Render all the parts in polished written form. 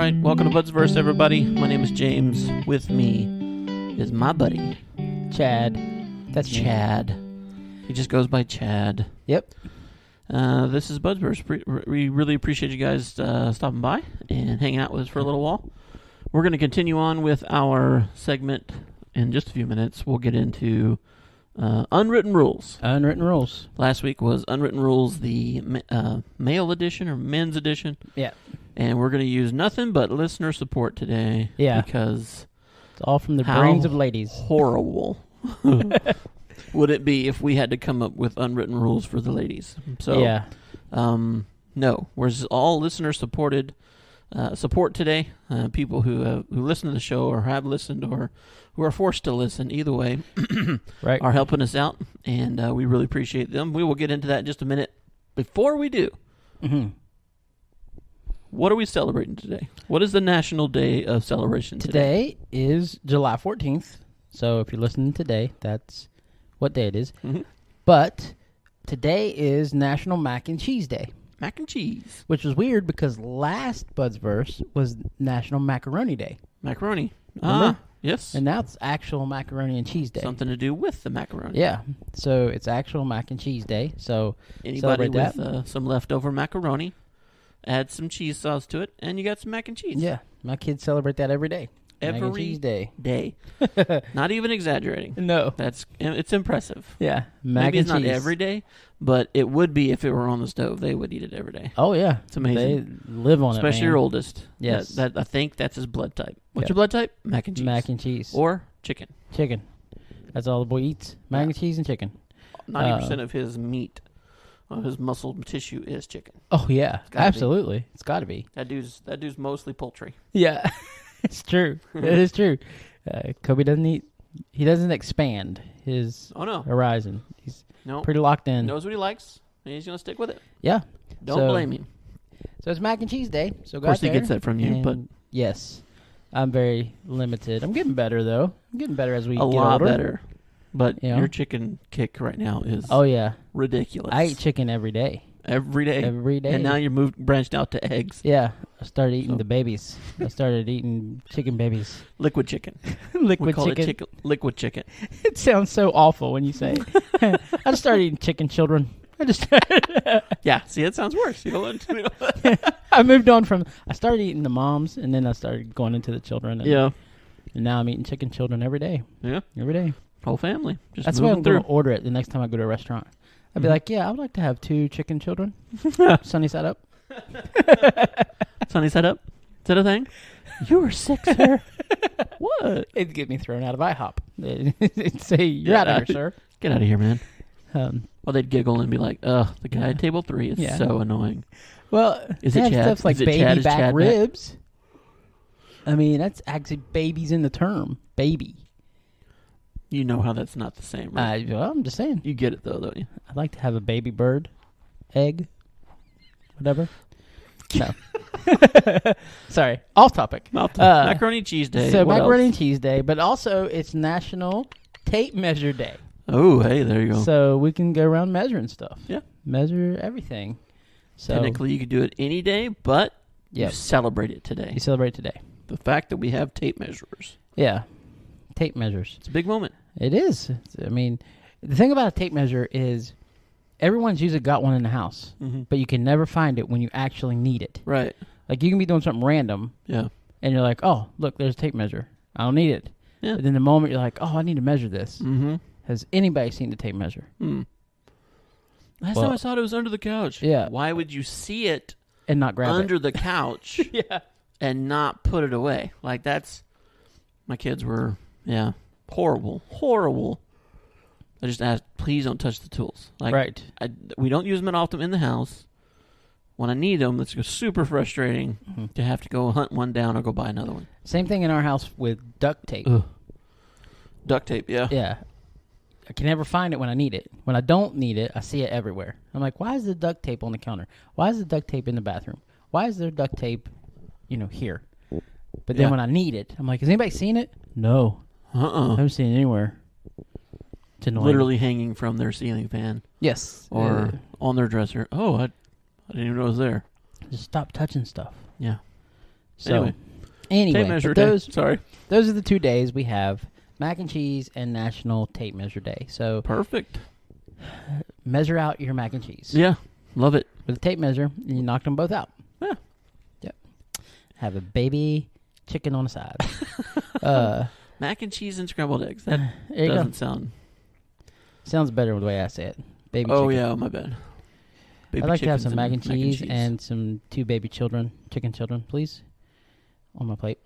right, welcome to Bud's Verse, everybody. My name is James. With me is my buddy, Chad. That's Chad. He just goes by Chad. Yep. This is Bud's Verse. We really appreciate you guys stopping by and hanging out with us for a little while. We're going to continue on with our segment in just a few minutes. We'll get into Unwritten Rules. Unwritten Rules. Last week was Unwritten Rules, the male edition or men's edition. Yeah. And we're going to use nothing but listener support today. Yeah. Because it's all from the brains of ladies. Horrible would it be if we had to come up with unwritten rules for the ladies? So, yeah. No. We're all listener supported support today. People who listen to the show or have listened or who are forced to listen, either way, right, are helping us out, and we really appreciate them. We will get into that in just a minute. Before we do, what are we celebrating today? What is the national day of celebration today? Today is July 14th, so if you're listening today, that's what day it is. Mm-hmm. But today is National Mac and Cheese Day. Mac and cheese. Which was weird because last Bud's Verse was National Macaroni Day. Macaroni. Remember? Yes. And now it's actual Macaroni and Cheese Day. Something to do with the macaroni. Yeah. So it's actual Mac and Cheese Day. So anybody with that. Some leftover macaroni, add some cheese sauce to it, and you got some mac and cheese. Yeah. My kids celebrate that every day. Mac and Every Cheese Day. Not even exaggerating. No. It's impressive. Yeah. Maybe it's not every day, but it would be if it were on the stove. They would eat it every day. Oh, yeah. It's amazing. They live on Especially it, man. your oldest. Yes. That I think that's his blood type. What's your blood type? Mac and cheese. Mac and cheese. Or chicken. Chicken. That's all the boy eats. Mac and cheese and chicken. 90% of his meat, his muscle tissue is chicken. Oh, yeah. Absolutely. It's got to be. That dude's mostly poultry. Yeah. It's true. It is true. Kobe doesn't expand his horizon. He's pretty locked in. Knows what he likes, and he's going to stick with it. Yeah. Don't blame him. So it's Mac and Cheese Day. So of course he gets that from you, but yes, I'm very limited. I'm getting better, though. I'm getting better as we get older. A lot better. But your chicken kick right now is ridiculous. I eat chicken every day. Every day. And now you're branched out to eggs. Yeah. I started eating the babies. I started eating chicken babies. Liquid chicken. Liquid chicken. Liquid chicken. It sounds so awful when you say it. I just started eating chicken children. Yeah, see, it sounds worse. You know, I moved on from, I started eating the moms, and then I started going into the children. And now I'm eating chicken children every day. Yeah. Every day. Whole family. Just that's why I'm going to order it the next time I go to a restaurant. I'd be like, I would like to have 2 chicken children. Sunny side up. Sunny side up? Is that a thing? You were sick, sir. What? It'd get me thrown out of IHOP. It'd say, you're out of here, sir. Get out of here, man. Well, they'd giggle and be like, the guy at table 3 is so annoying. Well, is it Chad? Stuff like baby back ribs. I mean, that's actually baby's in the term. Baby. You know how that's not the same, right? Well, I'm just saying. You get it, though, don't you? I'd like to have a baby bird, egg, whatever. No. Sorry. Off topic. Macaroni and Cheese Day. So Macaroni and Cheese Day, but also it's National Tape Measure Day. Oh, hey, there you go. So we can go around measuring stuff. Yeah. Measure everything. So technically, you could do it any day, but you celebrate it today. You celebrate today. The fact that we have tape measurers. Yeah. Tape measures. It's a big moment. It is. I mean, the thing about a tape measure is everyone's usually got one in the house, but you can never find it when you actually need it. Right. Like you can be doing something random, and you're like, oh, look, there's a tape measure. I don't need it. Yeah. But then the moment you're like, oh, I need to measure this. Has anybody seen the tape measure? Last time I saw it was under the couch. Yeah. Why would you see it and not grab under the couch and not put it away? Like that's, my kids were, horrible. I just asked, please don't touch the tools. Like, we don't use them often in the house. When I need them, it's super frustrating to have to go hunt one down or go buy another one. Same thing in our house with duct tape. Duct tape, yeah. Yeah. I can never find it when I need it. When I don't need it, I see it everywhere. I'm like, why is the duct tape on the counter? Why is the duct tape in the bathroom? Why is there duct tape, here? But then when I need it, I'm like, has anybody seen it? No. I haven't seen it anywhere. It's annoying. Literally hanging from their ceiling fan. Yes. Or on their dresser. Oh, I didn't even know it was there. Just stop touching stuff. Yeah. So Anyway, tape but measure day. Sorry. Those are the 2 days we have: mac and cheese and National Tape Measure Day. So Perfect. measure out your mac and cheese. Yeah, love it. With a tape measure, and you knocked them both out. Yeah. Yep. Have a baby chicken on the side. Mac and cheese and scrambled eggs. That There you go. doesn't sound... Sounds better the way I say it. Baby Oh, chicken. yeah, my bad. Baby I'd like to have chickens some and mac and cheese and some 2 baby chicken children, please, on my plate.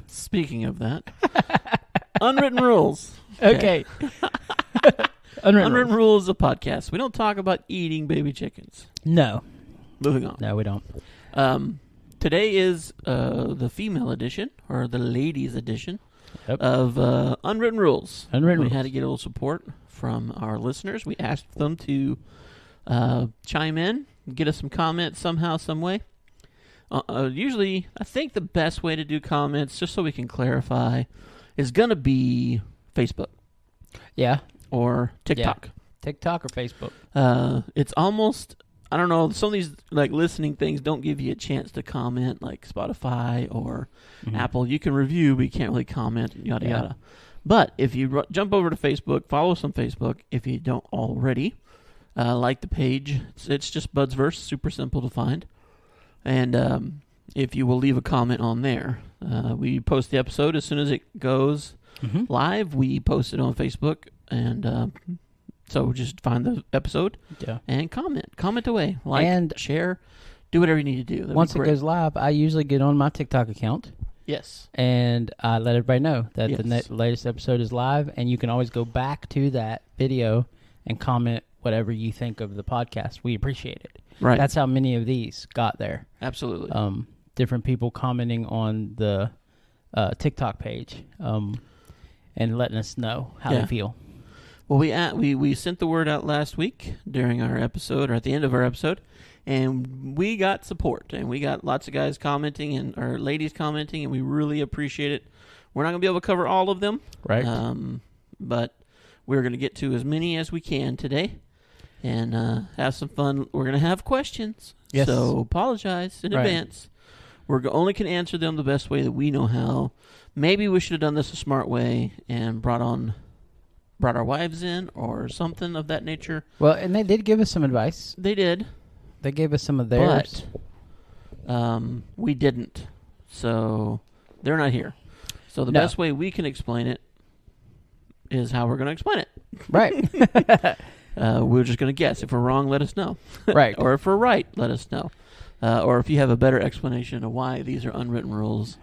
Speaking of that, Unwritten Rules. Okay. Unwritten Rules is a podcast. We don't talk about eating baby chickens. No. Moving on. No, we don't. Today is the female edition, or the ladies edition, Yep. of Unwritten Rules. Unwritten We Rules. had to get a little support from our listeners. We asked them to chime in, get us some comments somehow, some way. Usually, I think the best way to do comments, just so we can clarify, is going to be Facebook Yeah. or TikTok. TikTok or Facebook. It's almost, I don't know, some of these like listening things don't give you a chance to comment, like Spotify or Apple. You can review, but you can't really comment, yada, Yeah. yada. But if you jump over to Facebook, follow us on Facebook if you don't already. Like the page. It's just Budsverse, super simple to find. And if you will leave a comment on there, we post the episode as soon as it goes live. We post it on Facebook, and so just find the episode and comment away, like and share, do whatever you need to do. That'd once it goes live, I usually get on my TikTok account. Yes, and I let everybody know that the latest episode is live, and you can always go back to that video and comment whatever you think of the podcast. We appreciate it. Right. That's how many of these got there. Absolutely. Different people commenting on the TikTok page and letting us know how they feel. Well, we sent the word out last week during our episode, or at the end of our episode, and we got support, and we got lots of guys commenting or ladies commenting, and we really appreciate it. We're not going to be able to cover all of them, right? But we're going to get to as many as we can today. And have some fun. We're going to have questions, so apologize in advance. We only can answer them the best way that we know how. Maybe we should have done this a smart way and brought our wives in or something of that nature. Well, and they did give us some advice. They did. They gave us some of theirs. But we didn't. So they're not here. So the best way we can explain it is how we're going to explain it. Right. We're just going to guess. If we're wrong, let us know. Right. Or if we're right, let us know. Or if you have a better explanation of why these are unwritten rules,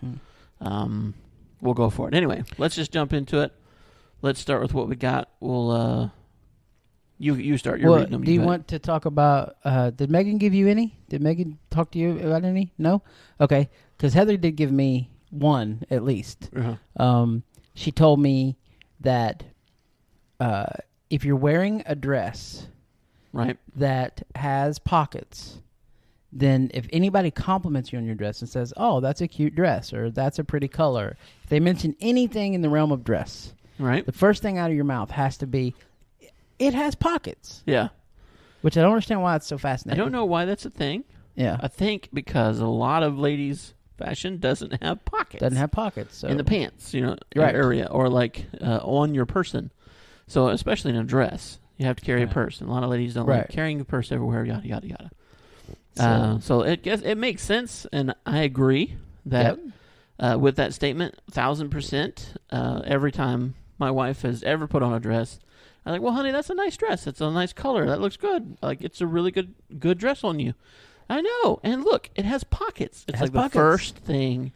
we'll go for it. Anyway, let's just jump into it. Let's start with what we got. We'll you start. You're reading them. Do you want to talk about? Did Megan give you any? Did Megan talk to you about any? No. Okay, because Heather did give me one at least. She told me that if you're wearing a dress that has pockets, then if anybody compliments you on your dress and says, "Oh, that's a cute dress," or "That's a pretty color," if they mention anything in the realm of dress, the first thing out of your mouth has to be, "It has pockets." Yeah. Which I don't understand why it's so fascinating. I don't know why that's a thing. Yeah. I think because a lot of ladies' fashion doesn't have pockets. Doesn't have pockets. So. In the pants, area, or like on your person. So especially in a dress, you have to carry a purse. And a lot of ladies don't like carrying a purse everywhere, yada, yada, yada. So it makes sense, and I agree that with that statement, 1,000%. Every time my wife has ever put on a dress, I'm like, "Well, honey, that's a nice dress. It's a nice color. That looks good. Like, it's a really good dress on you." I know. And look, it has pockets. It's like the first thing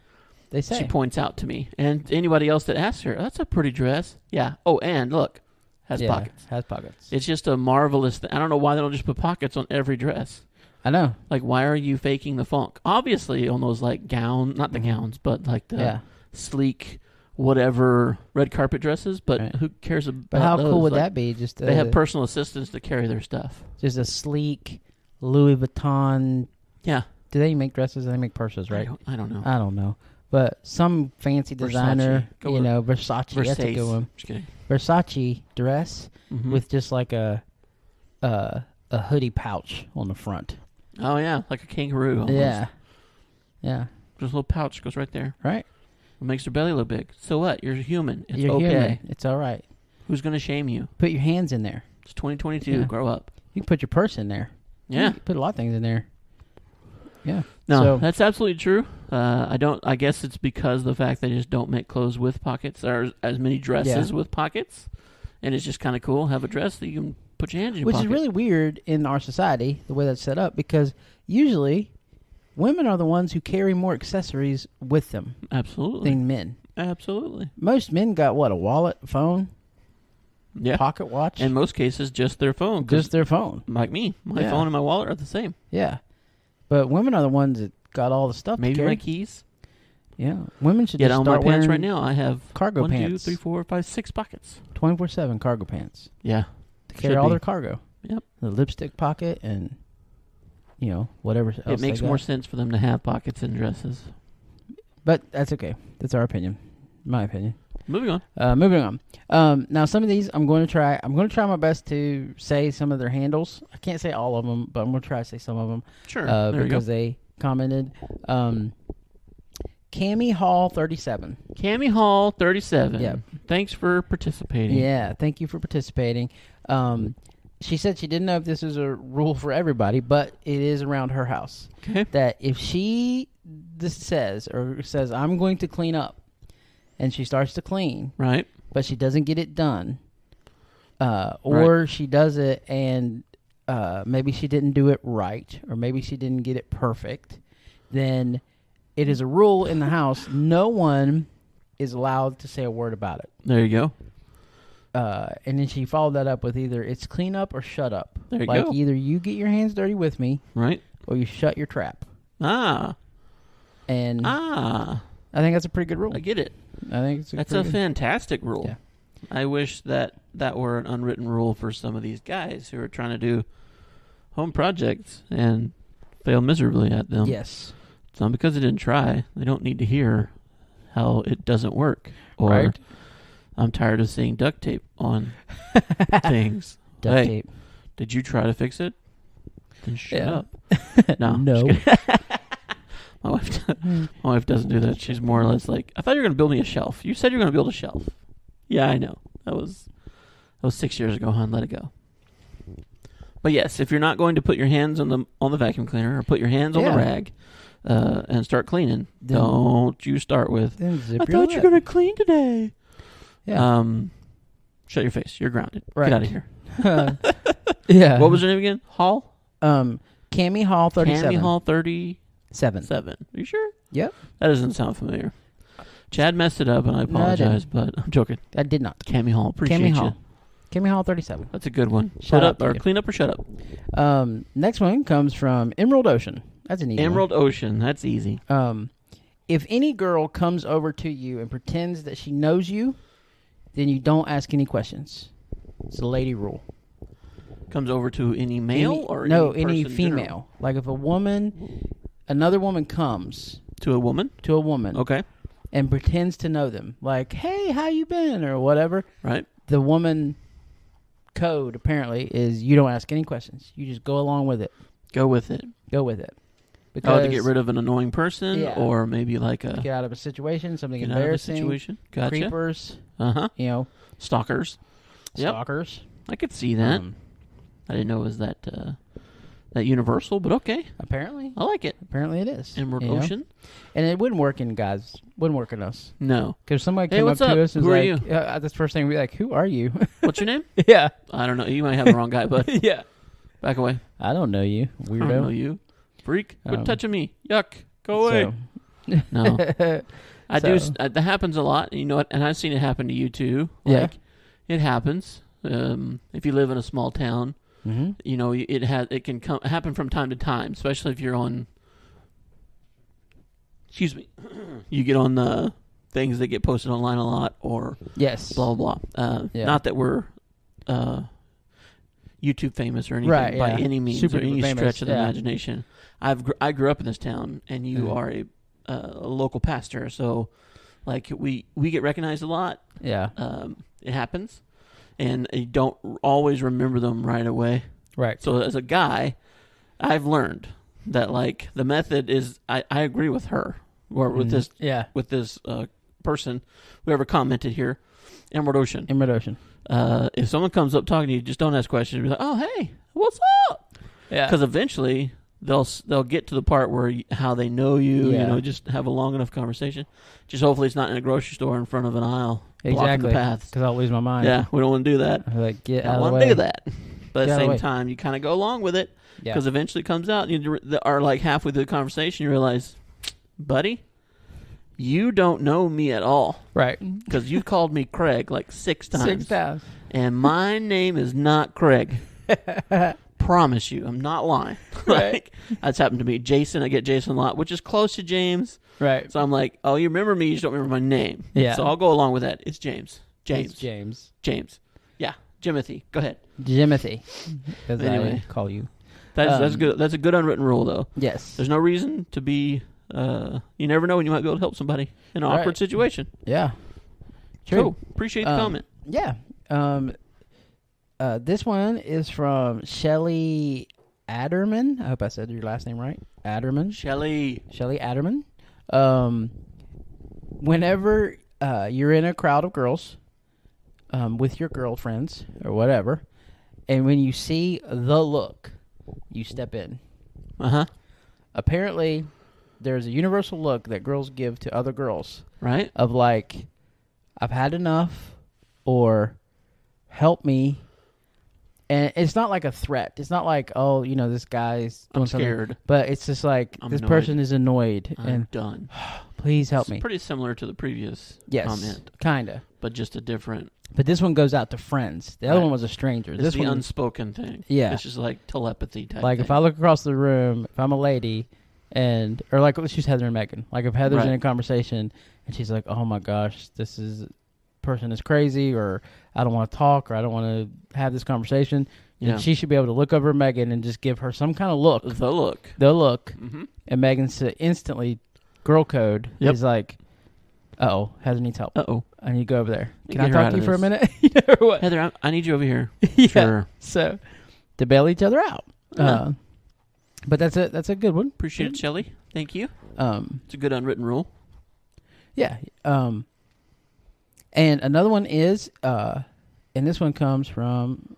they say. She points out to me. And anybody else that asks her, "That's a pretty dress." Yeah. Oh, and look, has pockets. Has pockets. It's just a marvelous thing. I don't know why they don't just put pockets on every dress. I know. Like, why are you faking the funk? Obviously, on those, like, not the gowns, but, like, the sleek, whatever, red carpet dresses. But who cares about But how those? cool would that be? Just they have personal assistants to carry their stuff. Just a sleek Louis Vuitton. Yeah. Do they make dresses? They make purses, right? I don't know. I don't know. But some fancy designer, Versace. That's a good one. Just kidding. Versace dress with just like a hoodie pouch on the front. Oh, yeah. Like a kangaroo almost. Yeah. Yeah. Just a little pouch goes right there. Right. It makes your belly look big. So what? You're human. It's You're okay. human. It's all right. Who's going to shame you? Put your hands in there. It's 2022. Yeah. Grow up. You can put your purse in there. Yeah. You can put a lot of things in there. Yeah. No, So, that's absolutely true. I guess it's because of the fact they just don't make clothes with pockets. There are as many dresses with pockets, and it's just kind of cool. Have a dress that you can put your hands in your which pocket. is really weird in our society, the way that's set up, because usually women are the ones who carry more accessories with them Absolutely. than men. Absolutely. Most men got what? A wallet, phone, Yeah. pocket watch, In most cases, just their phone. 'cause just their phone. like me, my Yeah. phone and my wallet are the same. Yeah. But women are the ones that got all the stuff. Maybe to carry. my keys. Yeah. Women should Yet just on my start pants wearing right now, I have cargo 1, 2, pants. 3, 4, 5, 6 pockets. 24/7 cargo pants Yeah. to carry Should all be. their cargo. Yep. The lipstick pocket and, whatever else It makes they more got. sense for them to have pockets in dresses. But that's okay. That's our opinion. My opinion. Moving on. Moving on. Now, some of these I'm going to try. I'm going to try my best to say some of their handles. I can't say all of them, but I'm going to try to say some of them Sure. There you go. because they commented. Cammy Hall 37. Cammy Hall 37. Yeah. Thanks for participating. Yeah, thank you for participating. She said she didn't know if this is a rule for everybody, but it is around her house. Okay. That if she says I'm going to clean up, and she starts to clean, Right. but she doesn't get it done, or she does it and maybe she didn't do it right, or maybe she didn't get it perfect, then it is a rule in the house. No one is allowed to say a word about it. There you go. And then she followed that up with either it's clean up or shut up. There you like go. either you get your hands dirty with me, Right. or you shut your trap. Ah. And Ah. I think that's a pretty good rule. I get it. I think it's That's a pretty good- fantastic rule. Yeah. I wish that were an unwritten rule for some of these guys who are trying to do home projects and fail miserably at them. Yes. It's not because they didn't try. They don't need to hear how it doesn't work. Or Right. I'm tired of seeing duct tape on things. Duct Hey, tape. did you try to fix it? Then shut Yeah. up. No. No. just kidding. My wife doesn't do that. She's more or less like, I thought you were going to build me a shelf. You said you were going to build a shelf. Yeah, I know. That was 6 years ago, hon. Let it go. But yes, if you're not going to put your hands on the vacuum cleaner or put your hands on the Yeah. rag and start cleaning, Then- don't you start with, Then zip I your thought you were lip. going to clean today. Yeah. Shut your face. You're grounded. Right. Get out of here. Yeah. What was her name again? Hall? Cammy Hall 37. Cammy Hall 37. 7. Are you sure? Yep. That doesn't sound familiar. Chad messed it up, and I No, I apologize, but I'm joking. I did not. Cammy Hall. Appreciate Cammy you. Hall. Cammy Hall 37. That's a good one. Shout Shut out up to or you. clean up or shut up. Next one comes from Emerald Ocean. That's an easy Emerald Ocean. That's easy. one. If any girl comes over to you and pretends that she knows you, then you don't ask any questions. It's a lady rule. Comes over to any male or any person in female. general? Like if another woman comes To a woman? to a woman Okay. and pretends to know them, like, hey, how you been, or whatever, Right. the woman code apparently is you don't ask any questions. You just go along with it. Go with it. Go with it. Oh, Because to get rid of an annoying person Yeah. or maybe like a get out of a situation, something get out of a embarrassing, situation. Gotcha. creepers, Uh-huh. Stalkers. Yep. stalkers. I could see that. I didn't know it was that universal, but okay. Apparently. I like it. Apparently it is. Emerald you know? Ocean? And it wouldn't work in guys. Wouldn't work in us. No. Because somebody Hey, came up what's to up? us and Who was are like, that's the first thing we'd be like, who are you? What's your name? Yeah. I don't know. You might have the wrong guy, but Yeah. back away. I don't know you, I don't know weirdo. you. Freak. Quit Um, touching me. Yuck. Go away. No. I do. That happens a lot. You know what? And I've seen it happen to you too. Yeah. Like, it happens. If you live in a small town, Mm-hmm. you know, it can happen from time to time, especially if you're on. Excuse me. You get on the things that get posted online a lot, or Yes. blah blah blah. Yeah. Not that we're YouTube famous or anything Right, by yeah. any means Super or any famous, stretch of the yeah. imagination. I grew up in this town, and you Mhm. are a local pastor, so like we get recognized a lot. Yeah. It happens, and you don't always remember them right away. Right. So as a guy, I've learned that like the method is I agree with her. or with this Yeah. with this person, whoever commented here, Emerald Ocean. Emerald Ocean. If someone comes up talking to you, just don't ask questions. Be like, "Oh, hey, what's up?" Yeah. Because eventually they'll get to the part where how they know you. Yeah. You know, just have a long enough conversation. Just hopefully it's not in a grocery store in front of an aisle blocking Exactly. the path. Because I'll lose my mind. Yeah, we don't want to do that. I'm like, get I out of the want way. to do that. But at Get out the of the same way. time, you kind of go along with it Yeah. because eventually it comes out. And you are like halfway through the conversation, you realize, buddy, you don't know me at all Right. because you called me Craig like 6 times. 6 times. And my name is not Craig. Promise you, I'm not lying. Right. Like, that's happened to me. Jason, I get Jason a lot, which is close to James. Right. So I'm like, oh, you remember me, you just don't remember my name. Yeah. So I'll go along with that. It's James. It's James. Yeah. Jimothy. Go ahead. Jimothy. As Anyway. I call you. That's good. That's a good unwritten rule, though. Yes. There's no reason to be. You never know when you might be able to help somebody in an awkward Right. situation. Yeah. True. Cool. Appreciate the comment. Yeah. This one is from Shelly Adderman. I hope I said your last name right. Adderman. Shelly Adderman. Whenever you're in a crowd of girls with your girlfriends or whatever, and when you see the look, you step in. Uh-huh. Apparently, there's a universal look that girls give to other girls Right? of like, I've had enough, or help me. And it's not like a threat. It's not like, oh, you know, this guy's doing I'm something. scared. But it's just like, I'm this annoyed. person is annoyed I'm and done. please help It's me. pretty similar to the previous Yes, comment, kind of. but just a different. But this one goes out to friends. The other Right. one was a stranger. It's This the one, unspoken thing. Yeah. It's just like telepathy type like thing. if I look across the room, if I'm a lady, or like let's use Heather and Megan. Like if Heather's Right. in a conversation and she's like, oh my gosh, person is crazy, or I don't want to talk, or I don't want to have this conversation, Yeah. then she should be able to look over at Megan and just give her some kind of look. The look. The look. Mm-hmm. And Megan instantly, girl code Yep. is like, uh-oh, Heather needs help. Uh-oh. I need to go over there. Can Get I her talk out to you of for a this. minute? You know what? Heather, I need you over here. Yeah. Sure. So, to bail each other out. Yeah. But that's a good one. Appreciate it, Shelley. Thank you. Um, It's a good unwritten rule. yeah. And another one is, and this one comes from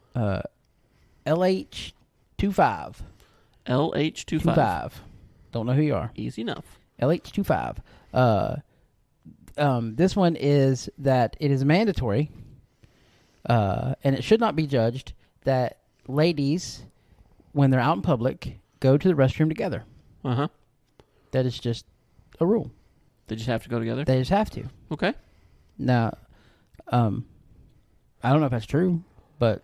LH25. LH25. Don't know who you are. Easy enough. LH25. This one is that it is mandatory, and it should not be judged, that ladies, when they're out in public, go to the restroom together. Uh-huh. That is just a rule. They just have to go together? They just have to. Okay. Now, I don't know if that's true, but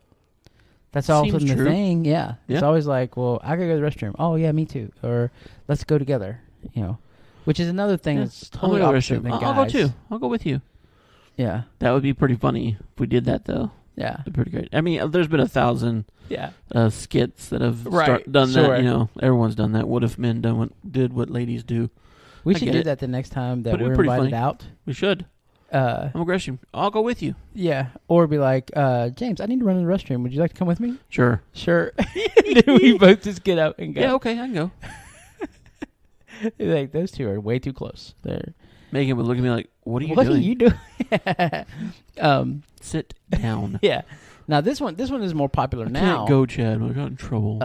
that's often Seems the true. thing. Yeah. It's Yeah. always like, well, I gotta go to the restroom. Oh, yeah, me too. Or let's go together, you know. Which is another thing Yeah. that's I'll totally go to the opposite restroom. than guys. I'll go too. I'll go with you. Yeah. That would be pretty funny if we did that, though. Yeah. That'd be pretty great. I mean, there's been 1,000 Yeah. skits that have Right, done sure. that. You know, everyone's done that. What if men did what ladies do? We I should get do it. that the next time that But it'd we're be pretty invited funny. out. We should. I'm aggressive. I'll go with you. Yeah. Or be like, James, I need to run to the restroom. Would you like to come with me? Sure. Sure. Then we both just get up and go. Yeah, okay, I can go. Like, those two are way too close. They're, Megan would look at me like, what are you what doing? are you doing? Sit down. Yeah. Now this one is more popular I now. can't go, Chad. I got in trouble.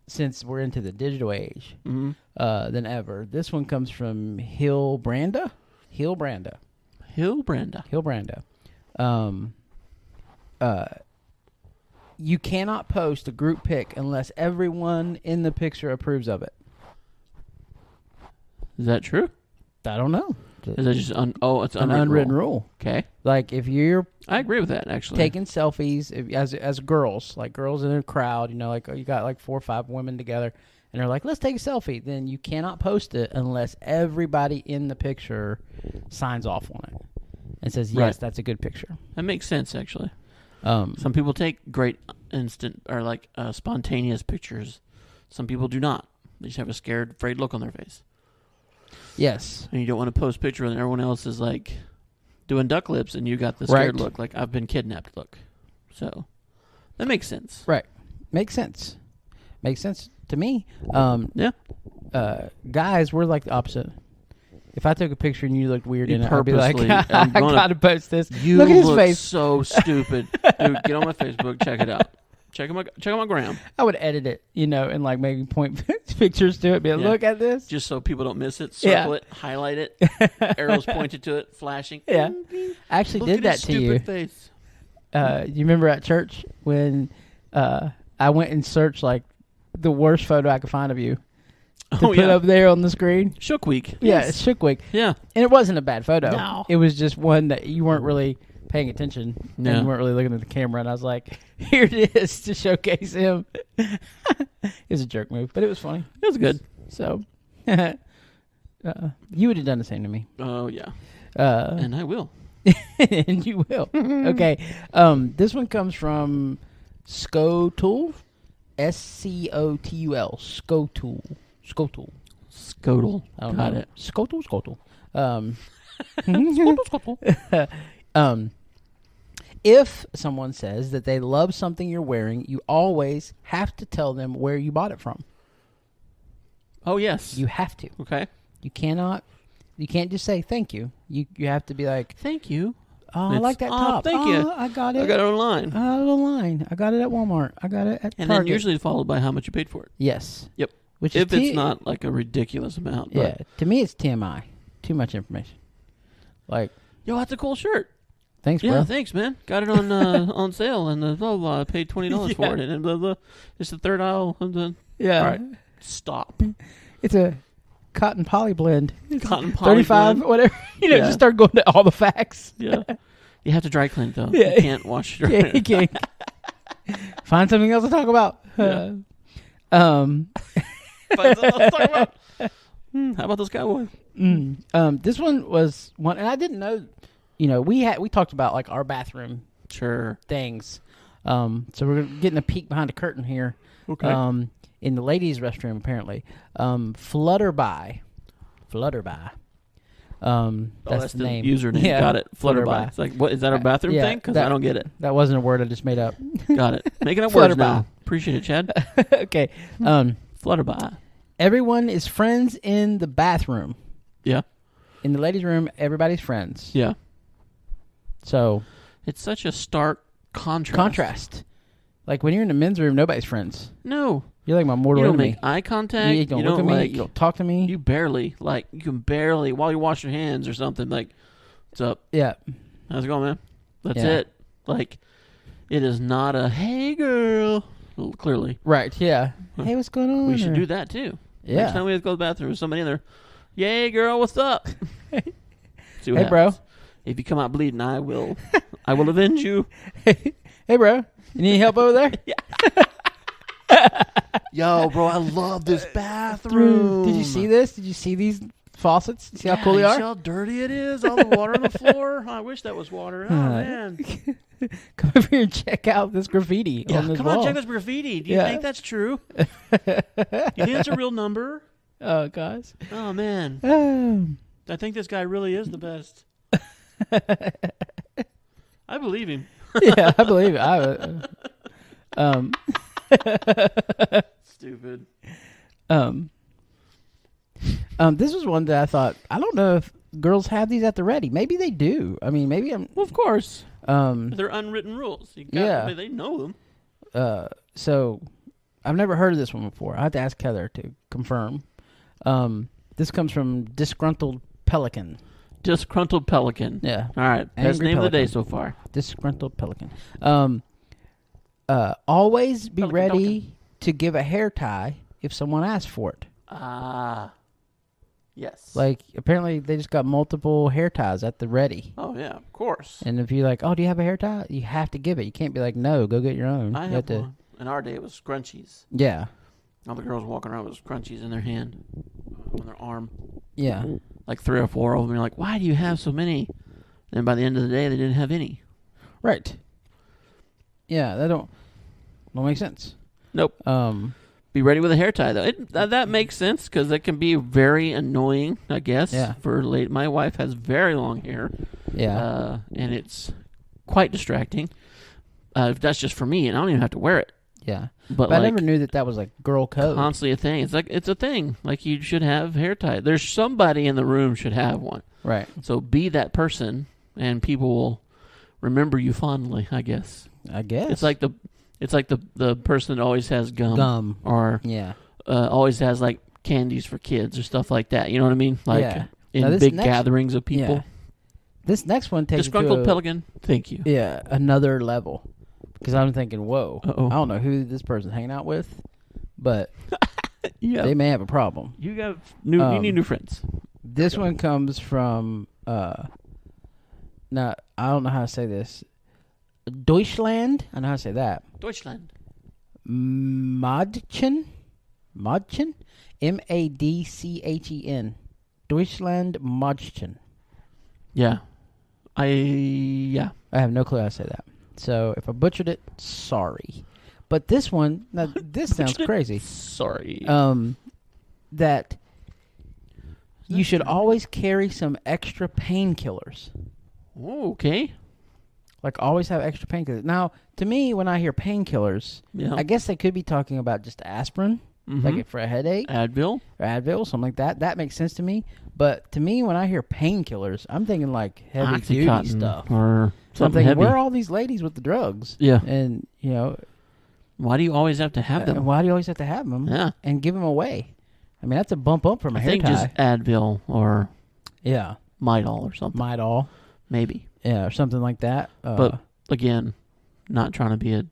Since we're into the digital age Mhm. than ever. This one comes from Hilbranda. Hilbranda. You cannot post a group pic unless everyone in the picture approves of it. Is that true? I don't know. Is that just it's an unwritten rule? Okay. Like if you're I agree with that, actually. taking selfies as girls, like girls in a crowd, you know, like you got like 4 or 5 women together, and they're like, "Let's take a selfie." Then you cannot post it unless everybody in the picture signs off on it and says, "Yes, Right. that's a good picture." That makes sense, actually. Um, Some people take great instant or like spontaneous pictures. Some people do not. They just have a scared, afraid look on their face. yes. And you don't want to post a picture and everyone else is like doing duck lips and you got the scared Right. look, like I've been kidnapped look. So that makes sense. Right. Makes sense. Makes sense to me. Yeah. Guys, we're like the opposite. If I took a picture and you looked weird in it, I'd be like, Purposely, I I'm gonna- gotta post this. You Look at his look face. so stupid. Dude, get on my Facebook. Check it out. Check out my gram. I would edit it, and like maybe point pictures to it. Be like, Yeah. look at this. Just so people don't miss it. Circle it. Highlight it. Arrows pointed to it. Flashing. Yeah. Bing, bing. I actually Look did at that his to you. stupid face. You remember at church when I went and searched like the worst photo I could find of you to Oh, put yeah. up there on the screen? Shook week. Yeah, Yes. it's Shook Week. Yeah. And it wasn't a bad photo. No. It was just one that you weren't really paying attention. No. And you weren't really looking at the camera. And I was like, here it is to showcase him. It's a jerk move, but it was funny. It was good. So, you would have done the same to me. Oh, yeah. And And I will. and you will. Okay. This one comes from Scotul. Scotul. Scotul. Scotul. Scotle. I don't Got know. it. Scotul. If someone says that they love something you're wearing, you always have to tell them where you bought it from. Oh, yes. You have to. Okay. You can't just say thank you. You have to be like, Thank you. oh, I It's, like that "Oh, top. thank you. I got it. I got it online. Online. I got it at Walmart. I got it at And Target. then usually followed by how much you paid for it. Yes. Yep. Which If is it's not like a ridiculous amount. But, Yeah. To me, it's TMI. Too much information. Like, yo, that's a cool shirt. thanks, Yeah, bro. thanks, man. Got it on on sale and blah, blah, blah. I paid $20 for it. And blah, blah. It's the third aisle. Of the, Yeah. All right. Stop. It's a cotton poly blend. Cotton poly 35, blend. whatever. Yeah. Just start going to all the facts. Yeah. You have to dry clean, though. Yeah. You can't wash it. Yeah, you can't. Find something else to talk about. Yeah. Um, Find something else to talk about. How about those Cowboys? this one was one, and I didn't know. We talked about like our bathroom Sure. things. So we're getting a peek behind the curtain here. Okay. In the ladies' restroom, apparently. Flutterby. That's the name. Username. Yeah, Got it. Flutterby. Flutterby. It's like, what is that a bathroom Yeah, thing? Because I don't get it. That wasn't a word I just made up. Got it. Making up words Flutterby. now. Appreciate it, Chad. Okay. Flutterby. Everyone is friends in the bathroom. Yeah. In the ladies' room, everybody's friends. Yeah. So It's such a stark contrast. Like when you're in the men's room, nobody's friends. No. You're like my mortal You don't enemy. make eye contact. You don't look at me. like, You don't talk to me. you barely, like, you can barely, while you wash your hands or something, like, what's up? Yeah. How's it going, man? That's Yeah. it. Like, it is not a, hey, girl. Well, clearly. Right. Yeah. Hey, what's going on? We should do that, too. Yeah. Next time we have to go to the bathroom, there's somebody in there. Yay, girl, what's up? See what Hey, bro. happens. If you come out bleeding, I will avenge you. Hey, bro. You need help over there? Yo, bro, I love this bathroom. Did you see this? Did you see these faucets? See how cool they you are? see how dirty it is? All the water on the floor. I wish that was water. Oh, man. Come over here and check out this graffiti Yeah, on this come wall. on, check this graffiti. Do you Yeah. think that's true? You think that's a real number? Oh, guys. Oh, man. I think this guy really is the best. I believe him. Yeah, I believe it. Stupid. This was one that I thought, I don't know if girls have these at the ready. Maybe they do. I mean, maybe I'm. Well, of course. Um, They're unwritten rules. Yeah. They know them. so I've never heard of this one before. I have to ask Heather to confirm. This comes from Disgruntled Pelican. Disgruntled Pelican. Yeah. All right. Best Angry name of the day Pelican. so far. Disgruntled Pelican. Always be Pelican, ready Pelican. to give a hair tie if someone asks for it. Ah. Yes. Like, apparently they just got multiple hair ties at the ready. Oh, yeah, of course. And if you're like, oh, do you have a hair tie? You have to give it. You can't be like, no, go get your own. I You have to, one. In our day, it was scrunchies. Yeah. All the girls walking around with scrunchies in their hand, on their arm. Yeah. Like 3 or 4 of them. You're like, why do you have so many? And by the end of the day, they didn't have any. Right. Yeah, that don't make sense. Nope. Be ready with a hair tie, though. That makes sense because it can be very annoying, I guess. Yeah. For late, my wife has very long hair. Yeah. And it's quite distracting. That's just for me, and I don't even have to wear it. Yeah. But I like, never knew that was like girl code. constantly a thing. It's like it's a thing. Like you should have hair tie. There's somebody in the room should have one. Right. So be that person, and people will remember you fondly. I guess. It's like the person that always has gum. Or yeah. Always has like candies for kids or stuff like that. You know what I mean? Like Yeah. in big gatherings of people. Yeah. This next one takes Disgruntled Pelican. Thank you. Yeah, another level. Because I'm thinking, whoa, Uh-oh. I don't know who this person's hanging out with, but Yeah. they may have a problem. You have you need new friends. This one comes from now I don't know how to say this. Deutschland. I know how to say that. Deutschland. Madchen? Madchen. Deutschland Madchen. Yeah. I have no clue how to say that. So if I butchered it, sorry. But this one, now this sounds crazy. Sorry. That you should always carry some extra painkillers. Oh, okay. Like always have extra painkillers. Now, to me, when I hear painkillers, I guess they could be talking about just aspirin, like for a headache. Advil, something like that. That makes sense to me. But to me, when I hear painkillers, I'm thinking like heavy duty stuff or something heavy. heavy. Where are all these ladies with the drugs? Yeah. And, why do you always have to have them? Why do you always have to have them? Yeah. And give them away? I mean, that's a bump up from a hair think tie. just Advil or Midol or something. Midol. Maybe. Yeah, or something like that. But, again, not trying to be a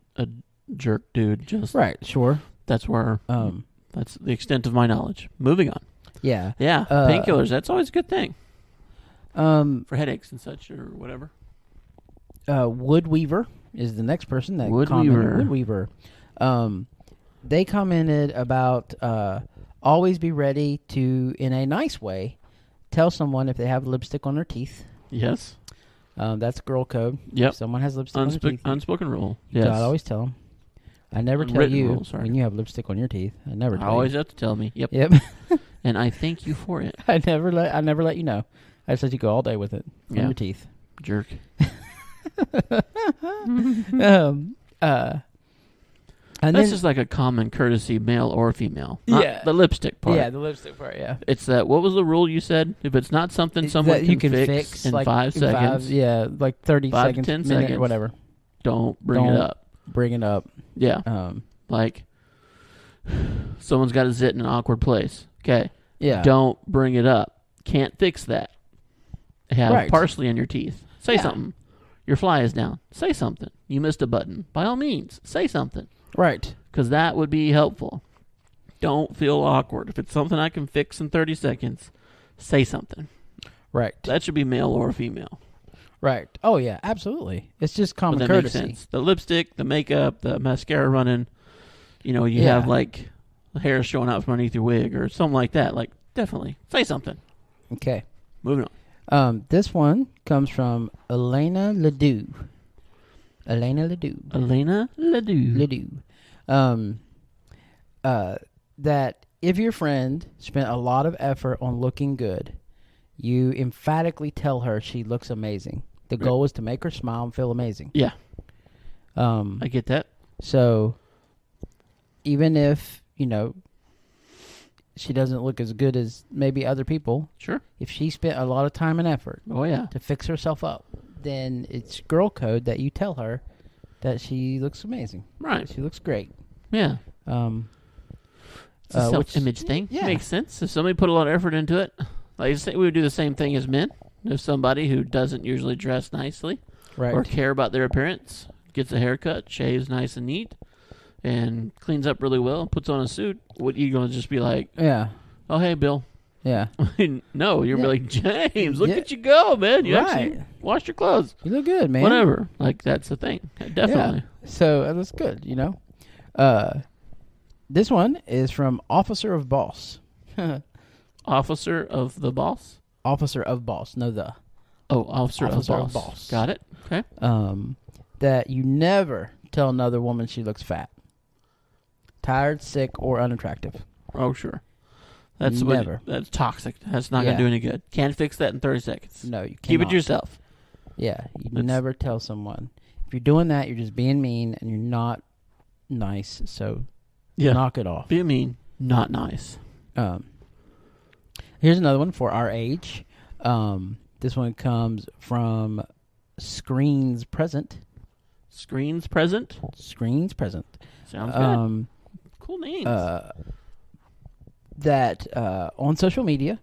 jerk dude. Just right, sure. That's where, that's the extent of my knowledge. Moving on. Yeah. Yeah, painkillers, that's always a good thing. For headaches and such or whatever. Wood Weaver is the next person that commented. Wood Weaver. They commented about always be ready to, in a nice way, tell someone if they have lipstick on their teeth. Yes. That's girl code. Yep. If someone has lipstick on their teeth. Unspoken rule. You gotta always tell them. I never tell you when you have lipstick on your teeth. I never tell you. Always have to tell me. Yep. And I thank you for it. I never let you know. I just let you go all day with it on your teeth. Jerk. And this is like a common courtesy, male or female. Not the lipstick part. Yeah, the lipstick part, yeah. It's that, what was the rule you said? If it's not something someone you can fix in like 5 seconds. like 30 seconds, 10 minute, seconds. whatever. Don't bring it up. Bring it up. Yeah. Like, someone's got a zit in an awkward place. Okay. Yeah. Don't bring it up. Can't fix that. Have parsley in your teeth. Say something. Your fly is down. Say something. You missed a button. By all means, say something. Right. Because that would be helpful. Don't feel awkward. If it's something I can fix in 30 seconds, say something. Right. That should be male or female. Right. Oh, yeah, absolutely. It's just common courtesy. Makes sense. The lipstick, the makeup, the mascara running, you have like hair showing out from underneath your wig or something like that. Like, definitely say something. Okay. Moving on. This one comes from Elena Ledoux. That if your friend spent a lot of effort on looking good, you emphatically tell her she looks amazing. The goal is to make her smile and feel amazing. Yeah. I get that. So, even if, she doesn't look as good as maybe other people. Sure. If she spent a lot of time and effort to fix herself up, then it's girl code that you tell her that she looks amazing. Right. She looks great. Yeah. It's a self-image thing. Yeah. Makes sense. If somebody put a lot of effort into it, like I say, we would do the same thing as men. If somebody who doesn't usually dress nicely or care about their appearance gets a haircut, shaves nice and neat, and cleans up really well and puts on a suit, what, you going to just be like, oh, hey, Bill. Yeah. No, you're going to be like, James, look at you go, man. You actually washed your clothes. You look good, man. Whatever. Like, that's the thing. Definitely. Yeah. So, that's good, This one is from Officer of Boss. Officer of the Boss? Officer of Boss, no the. Oh, Officer of Boss. Got it. Okay. That you never tell another woman she looks fat, tired, sick, or unattractive. Oh, sure. That's never. That's toxic. That's not going to do any good. Can't fix that in 30 seconds. No, you can't. Keep it to yourself. Yeah, you never tell someone. If you're doing that, you're just being mean, and you're not nice. So Yeah. knock it off. Be mean, not nice. Here's another one for our age. This one comes from Screens Present. Screens present. Screens Present. Sounds good. Cool names. That on social media,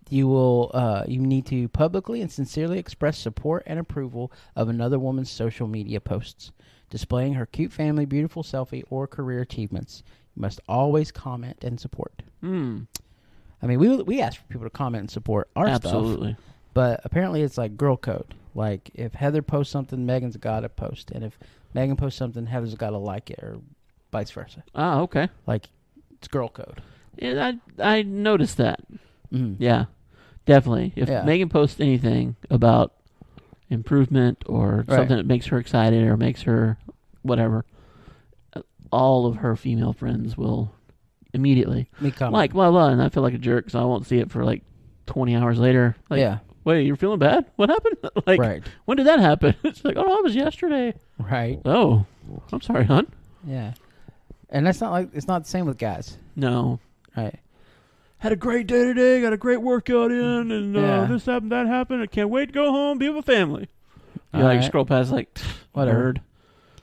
you need to publicly and sincerely express support and approval of another woman's social media posts, displaying her cute family, beautiful selfie, or career achievements. You must always comment and support. I mean, we ask for people to comment and support our stuff. Absolutely. But apparently it's like girl code. Like, if Heather posts something, Megan's got to post. And if Megan posts something, Heather's got to like it, or vice versa. Ah, okay. Like, it's girl code. Yeah, I noticed that. Mm. Yeah, definitely. If Yeah. Megan posts anything about improvement or Right. something that makes her excited or makes her whatever, all of her female friends will immediately Me comment. like, blah, blah, and I feel like a jerk, so I won't see it for like 20 hours later. Like, yeah. wait, you're feeling bad? What happened? Like, Right. when did that happen? It's like, oh, it was yesterday. Right. Oh, I'm sorry, hon. Yeah. And that's not like, it's not the same with guys. No. Right. Had a great day today, got a great workout in, and Yeah. this happened, that happened. I can't wait to go home, be with my family. You All like right. scroll past, like, Whatever. nerd.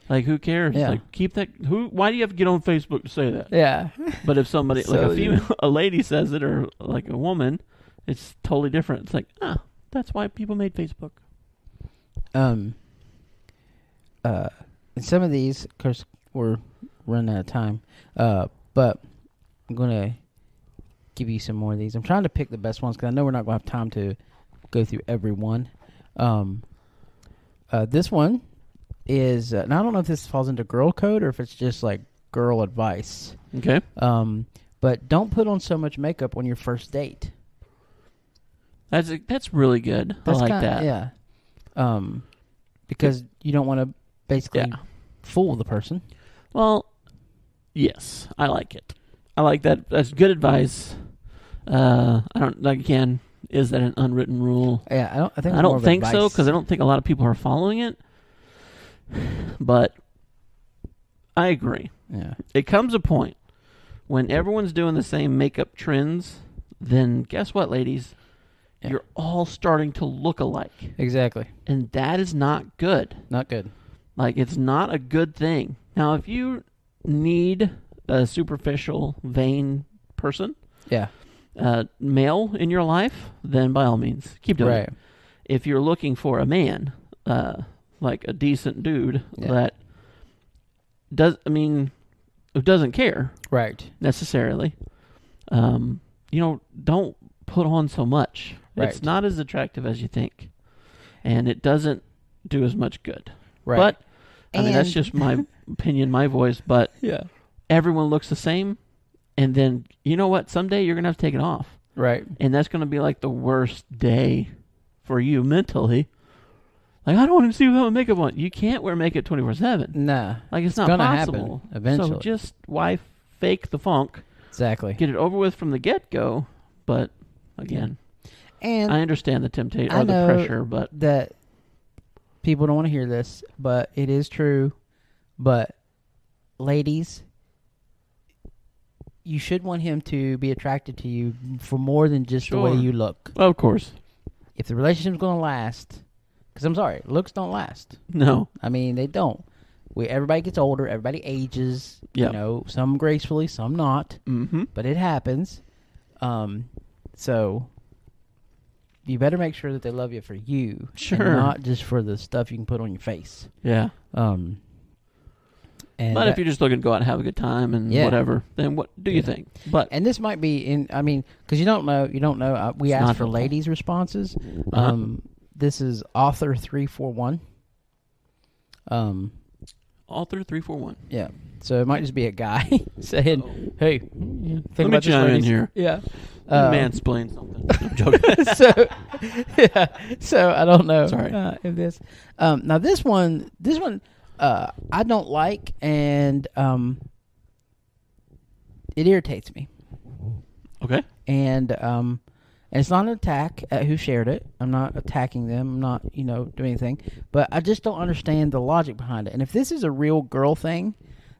Like, who cares? Yeah. Like, keep that. Why do you have to get on Facebook to say that? Yeah. But if somebody, like So, a female, a lady says it, or like a woman, it's totally different. It's like, that's why people made Facebook. And some of these, of course, we're running out of time. But I'm going to give you some more of these. I'm trying to pick the best ones because I know we're not going to have time to go through every one. This one is, and I don't know if this falls into girl code or if it's just like girl advice. Okay. But don't put on so much makeup on your first date. That's really good. I like that. Yeah. Because you don't want to basically fool the person. Well, yes, I like it. I like that. That's good advice. I don't like. Again, is that an unwritten rule? Yeah, I think I don't think so, because I don't think a lot of people are following it. But I agree. Yeah. It comes a point when everyone's doing the same makeup trends, then guess what, ladies? Yeah. You're all starting to look alike. Exactly. And that is not good. Not good. Like, it's not a good thing. Now, if you need a superficial, vain person, Yeah. male in your life, then by all means, keep doing it. If you're looking for a man, like a decent dude that who doesn't care, Right. necessarily, don't put on so much. Right. It's not as attractive as you think, and it doesn't do as much good. Right. But that's just my opinion, my voice. But yeah. everyone looks the same, and then you know what? Someday you're gonna have to take it off, Right. and that's gonna be like the worst day for you mentally. Like, I don't want to see without makeup on. You can't wear makeup 24/7. Nah. Like, it's not gonna possible. happen eventually. So just why fake the funk? Exactly. Get it over with from the get-go. But again, And I understand the temptation I or the know pressure, but that people don't want to hear this, but it is true. But ladies, you should want him to be attracted to you for more than just the way Sure. you look. of course, If the relationship's going to last, because I'm sorry, looks don't last. no. I mean, they don't. Everybody gets older. Everybody ages. Yep. Some gracefully, some not. Mm-hmm. But it happens. So you better make sure that they love you for you, Sure. and not just for the stuff you can put on your face. Yeah. And But if you're just looking to go out and have a good time and whatever, then what do you think? But and this might be because you don't know. We It's asked not for helpful. ladies' responses. Uh-huh. This is author 341. author 341. Yeah. So it might just be a guy saying, "Hey, think Let me about this, chime in ladies." here. Yeah. Mansplain something. I'm joking. So I don't know. Sorry. If this. Now this one, I don't like, and it irritates me. Okay. And it's not an attack at who shared it. I'm not attacking them. I'm not, doing anything. But I just don't understand the logic behind it. And if this is a real girl thing,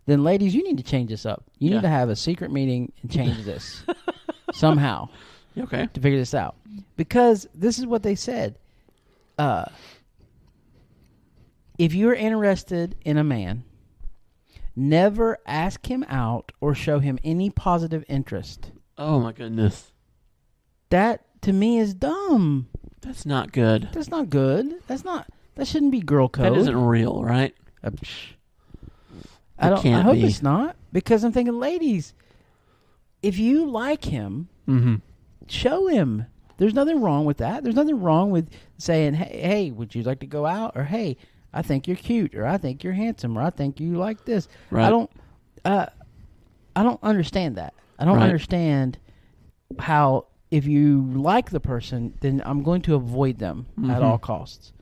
then ladies, you need to change this up. You Yeah. need to have a secret meeting and change this somehow Okay. to figure this out. Because this is what they said. If you're interested in a man, never ask him out or show him any positive interest. Oh my goodness. That to me is dumb. That's not good. That's not good. That shouldn't be girl code. That isn't real, right? I can't hope be. it's not, because I'm thinking, ladies, if you like him, Mm-hmm. show him. There's nothing wrong with that. There's nothing wrong with saying, hey, would you like to go out? Or, hey, I think you're cute, or I think you're handsome, or I think you like this. Right. I don't understand that. I don't Right. understand how if you like the person, then I'm going to avoid them at all costs.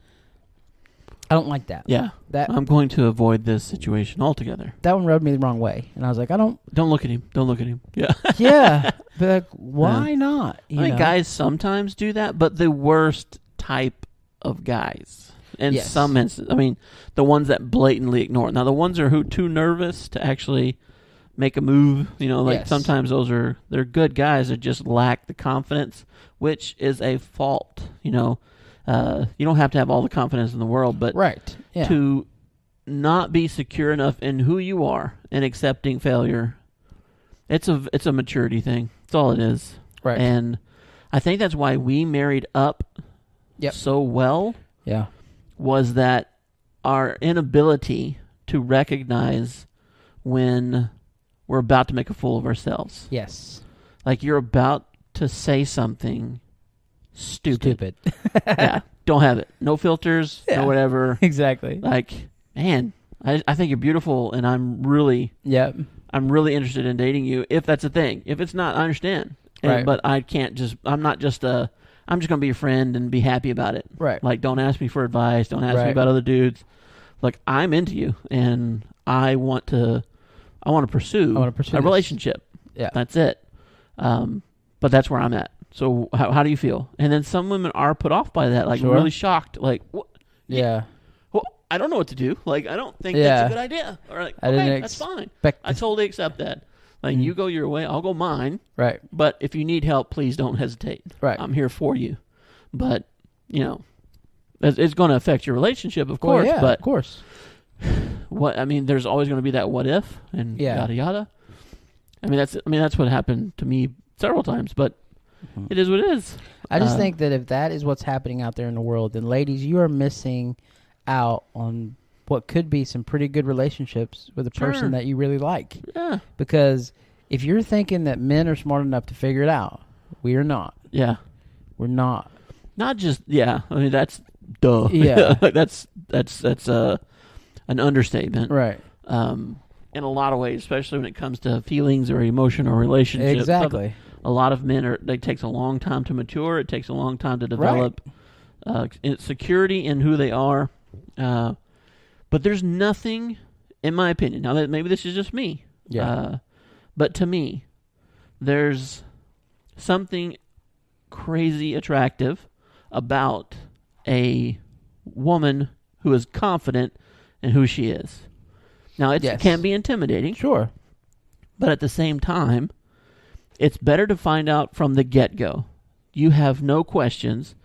I don't like that. Yeah. I'm going to avoid this situation altogether. That one rubbed me the wrong way, and I was like, Don't look at him. Don't look at him. Yeah. yeah, but like, why not? I mean, know? guys sometimes do that, but the worst type of guys. In Yes. some instances, I mean, the ones that blatantly ignore it. Now, the ones who are too nervous to actually make a move, Yes. sometimes they're good guys that just lack the confidence, which is a fault. You don't have to have all the confidence in the world, but Right. Yeah. to not be secure enough in who you are and accepting failure, it's a maturity thing. That's all it is. Right. And I think that's why we married up Yep. so well, Yeah. was that our inability to recognize when we're about to make a fool of ourselves. Yes. Like, you're about to say something stupid. Yeah. Don't have it. No filters, Yeah. no whatever. Exactly. Like, man, I think you're beautiful, and I'm really Yep. interested in dating you, if that's a thing. If it's not, I understand. Right. But I'm just going to be your friend and be happy about it. Right. Like, don't ask me for advice. Don't ask me Right. about other dudes. Like, I'm into you, and I want to pursue a this. relationship. Yeah. That's it. But that's where I'm at. So how do you feel? And then some women are put off by that, like, Sure. really shocked. Like, what? Yeah. Well, I don't know what to do. Like, I don't think Yeah. that's a good idea. Or like, I didn't okay, that's fine. expect I totally accept that. Like, you go your way, I'll go mine. Right. But if you need help, please don't hesitate. Right. I'm here for you. But, it's going to affect your relationship, of course. Well, yeah, but of course. there's always going to be that what if and Yeah. yada yada. That's what happened to me several times, but it is what it is. I just think that if that is what's happening out there in the world, then ladies, you are missing out on what could be some pretty good relationships with a Sure. person that you really like. Yeah. Because if you're thinking that men are smart enough to figure it out, we are not. Yeah. We're not. Not just, yeah. I mean, that's duh. Yeah. Like, that's an understatement. Right. In a lot of ways, especially when it comes to feelings or emotion or relationships. Exactly. A lot of men it takes a long time to mature. It takes a long time to develop security in who they are. But there's nothing, in my opinion, now that maybe this is just me. Yeah. But to me, there's something crazy attractive about a woman who is confident in who she is. Now, it Yes. can be intimidating, Sure. but at the same time, it's better to find out from the get-go. You have no questions.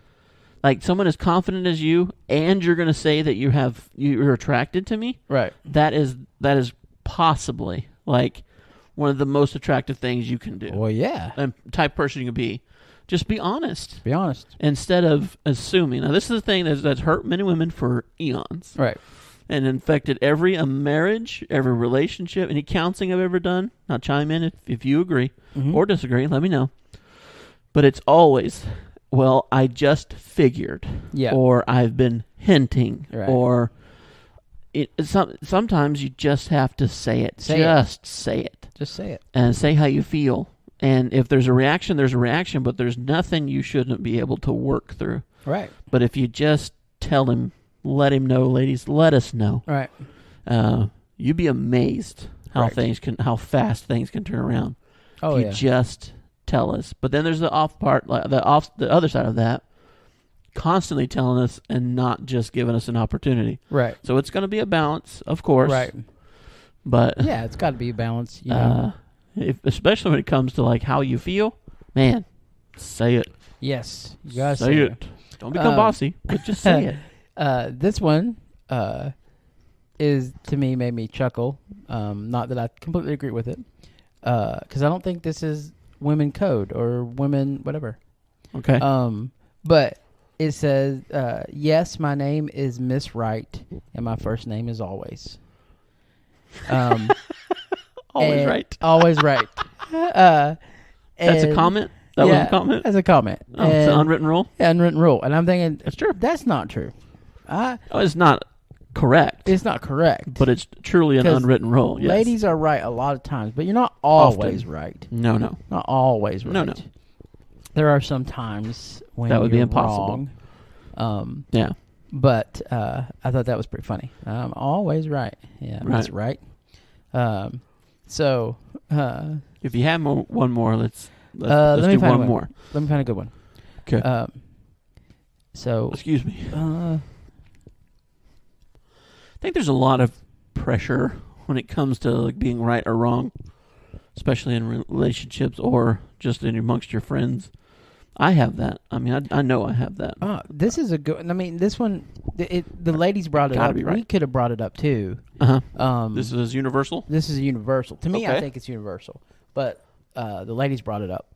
Like, someone as confident as you, and you're going to say that you're attracted to me. Right. That is possibly like one of the most attractive things you can do. Well, yeah. And type person you can be. Just be honest Be honest. instead of assuming. Now, this is the thing that's hurt men and women for eons. Right. And infected every marriage, every relationship, any counseling I've ever done. Now, chime in if you agree or disagree. Let me know. But it's always, well, I just figured. Yeah. Or I've been hinting. Right. Or sometimes you just have to say it. Say it. Just say it. And say how you feel. And if there's a reaction, there's a reaction. But there's nothing you shouldn't be able to work through. Right. But if you just tell him, let him know, ladies, let us know. Right. You'd be amazed how Right. how fast things can turn around. Oh, if you yeah. just tell us. But then there's the off part, the other side of that, constantly telling us and not just giving us an opportunity. Right. So it's going to be a balance, of course. Right. But Yeah, it's got to be a balance. You know? especially when it comes to like how you feel, man, say it. Yes, you gotta say it. Don't become bossy, but just say it. This one is, to me, made me chuckle. Not that I completely agree with it, because I don't think this is women code or women whatever. Okay. But it says, yes, my name is Miss Right, and my first name is Always. Always right. Always right. That's a comment? That was a comment? That's a comment. Oh, it's an unwritten rule? Yeah, unwritten rule. And I'm thinking, That's true. That's not true. It's not correct. It's not correct. But it's truly an unwritten rule. Yes. Ladies are right a lot of times, but you're not always right. No. Not always right. No. There are some times when that would be you're impossible. Wrong. Yeah. But I thought that was pretty funny. I'm always right. Yeah, that's right. So if you have one more, let's let do one more. Let me find a good one. Okay. So excuse me. I think there's a lot of pressure when it comes to like being right or wrong, especially in relationships or just in amongst your friends. I have that. I mean, I know I have that. This is a good. I mean, this one, the ladies brought it up. Be right. We could have brought it up too. This is universal. This is universal to me. Okay. I think it's universal, but the ladies brought it up.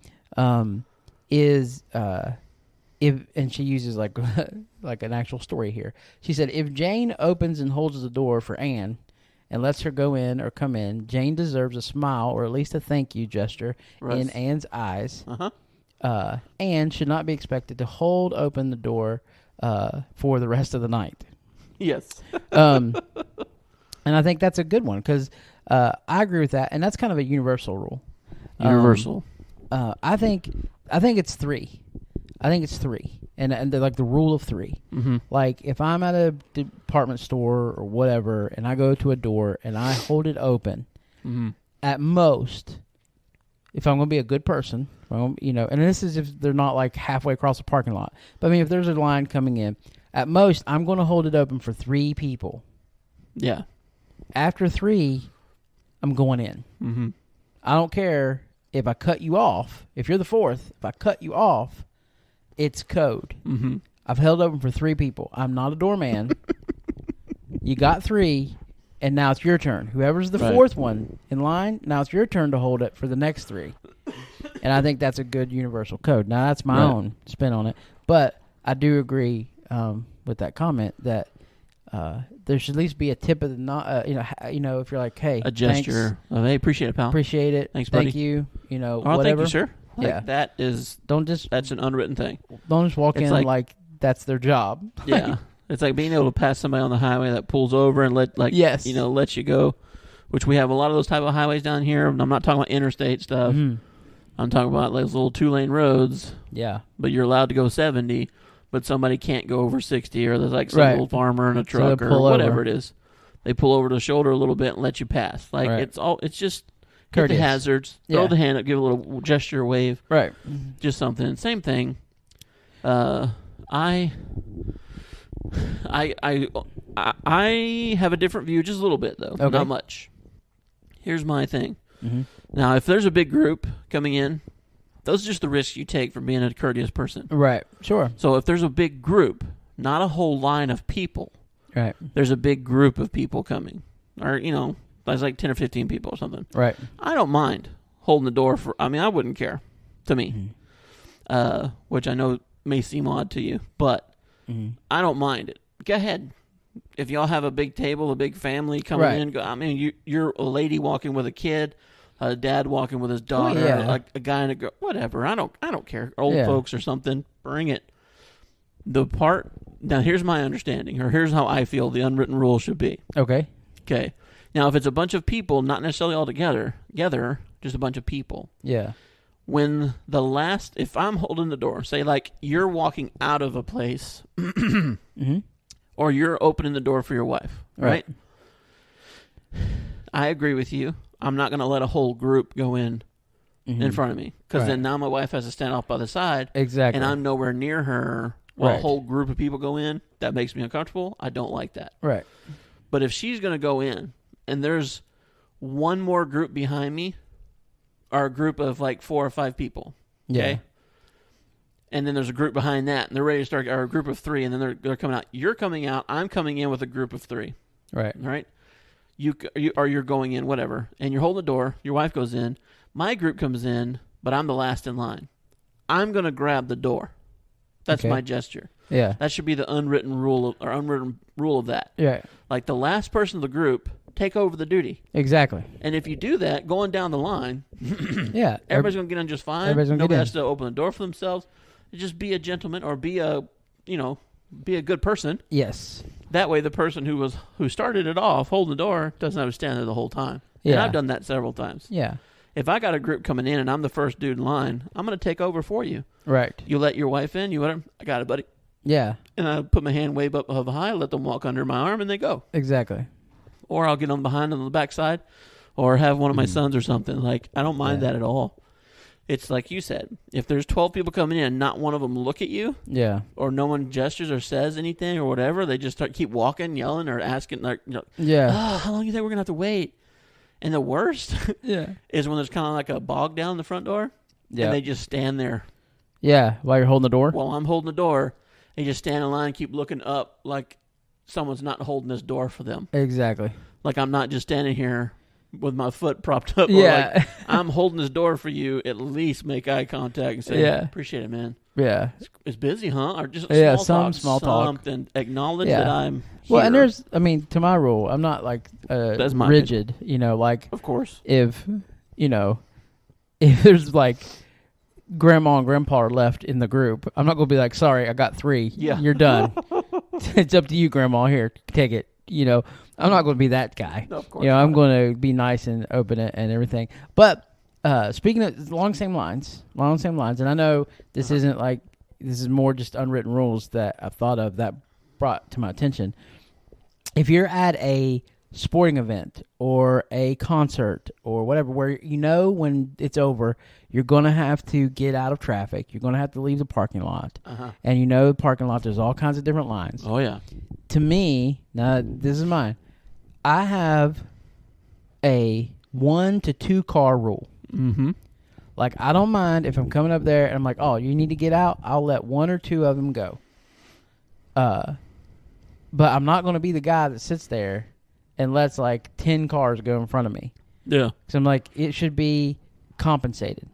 If and she uses like like an actual story here. She said, if Jane opens and holds the door for Anne and lets her go in or come in, Jane deserves a smile or at least a thank you gesture in Anne's eyes. Anne should not be expected to hold open the door for the rest of the night. Yes. And I think that's a good one because I agree with that, and that's kind of a universal rule. Universal. I think it's 3. I think it's 3, and like the rule of 3. Mm-hmm. Like if I'm at a department store or whatever, and I go to a door and I hold it open, at most, if I'm going to be a good person, and this is if they're not like halfway across the parking lot. But I mean, if there's a line coming in, at most, I'm going to hold it open for 3 people. Yeah. After 3, I'm going in. Mm-hmm. I don't care if I cut you off. If you're the 4th, if I cut you off, it's code. Mm-hmm. I've held open for 3 people. I'm not a doorman. You got 3, and now it's your turn. Whoever's the 4th one in line, now it's your turn to hold it for the next 3. And I think that's a good universal code. Now, that's my own spin on it. But I do agree with that comment that there should at least be a tip of the if you're like, hey, a gesture. Thanks, Hey, appreciate it, pal. appreciate it. Thanks, buddy. Thank you. Whatever. Thank you, sir. Yeah. Like, that's an unwritten thing. Don't just walk in like that's their job. Yeah. It's like being able to pass somebody on the highway that pulls over and let you go, which we have a lot of those type of highways down here. I'm not talking about interstate stuff. Mm-hmm. I'm talking about like those little 2-lane roads. Yeah. But you're allowed to go 70, but somebody can't go over 60, or there's like some little farmer in a truck or whatever it is. They pull over the shoulder a little bit and let you pass. Like it's just hit the hazards, throw the hand up, give a little gesture, wave. Right. Just something. Same thing. I have a different view, just a little bit though, not much. Here's my thing. Mm-hmm. Now, if there's a big group coming in, those are just the risks you take for being a courteous person. Right. Sure. So if there's a big group, not a whole line of people. Right. There's a big group of people coming, or there's like 10 or 15 people or something. Right. I don't mind holding the door for. I mean, I wouldn't care. To me, which I know may seem odd to you, but I don't mind it. Go ahead. If y'all have a big table, a big family coming in, I mean, you're a lady walking with a kid, a dad walking with his daughter, a guy and a girl, whatever. I don't care. Old folks or something, bring it. Now, here's my understanding, or here's how I feel the unwritten rule should be. Okay. Now, if it's a bunch of people, not necessarily all together, just a bunch of people. Yeah. When if I'm holding the door, say like you're walking out of a place, or you're opening the door for your wife, right? I agree with you. I'm not going to let a whole group go in front of me, because then now my wife has to stand off by the side. Exactly. And I'm nowhere near her while a whole group of people go in. That makes me uncomfortable. I don't like that. Right. But if she's going to go in and there's one more group behind me are a group of like 4 or 5 people. Okay? Yeah. And then there's a group behind that, and they're ready to start, or a group of 3, and then they're coming out. You're coming out. I'm coming in with a group of 3. Right. All right? You're going in, whatever, and you're holding the door. Your wife goes in. My group comes in, but I'm the last in line. I'm going to grab the door. That's my gesture. Yeah. That should be the unwritten rule of that. Yeah. Like the last person of the group, take over the duty. Exactly. And if you do that, going down the line, yeah, everybody's going to get in just fine. Everybody's gonna Nobody get in. has to open the door for themselves. Just be a gentleman or be a good person. Yes. That way, the person who started it off holding the door doesn't have to stand there the whole time. Yeah. And I've done that several times. Yeah. If I got a group coming in and I'm the first dude in line, I'm going to take over for you. Right. You let your wife in. You let her. I got it, buddy. Yeah. And I put my hand way up high, let them walk under my arm, and they go. Exactly. Or I'll get them behind on the backside, or have one of my sons or something. Like, I don't mind that at all. It's like you said. If there's 12 people coming in and not one of them look at you, yeah, or no one gestures or says anything or whatever, they just keep walking, yelling, or asking, like, yeah, how long do you think we're going to have to wait? And the worst is when there's kind of like a bog down the front door, and they just stand there. Yeah, while you're holding the door? While I'm holding the door, they just stand in line and keep looking up like someone's not holding this door for them. Exactly. Like I'm not just standing here with my foot propped up. Yeah. Or like, I'm holding this door for you. At least make eye contact and say, appreciate it, man. Yeah. It's busy, huh? Or just small talk. Something. Acknowledge that I'm here. Well, and there's, to my rule, I'm not like That's my rigid, opinion. like. Of course. If there's like grandma and grandpa are left in the group, I'm not going to be like, sorry, I got 3. Yeah. You're done. It's up to you, grandma. Here, take it. I'm not going to be that guy. No, of course I'm going to be nice and open it and everything. But speaking of along the same lines, and I know this isn't like, this is more just unwritten rules that I've thought of that brought to my attention. If you're at a sporting event or a concert or whatever, where when it's over, you're going to have to get out of traffic. You're going to have to leave the parking lot. And the parking lot, there's all kinds of different lines. Oh, yeah. To me, now this is mine, I have a 1 to 2 car rule. Mm-hmm. Like, I don't mind if I'm coming up there and I'm like, oh, you need to get out, I'll let 1 or 2 of them go. But I'm not going to be the guy that sits there and lets like 10 cars go in front of me. Yeah. So I'm like, it should be compensated.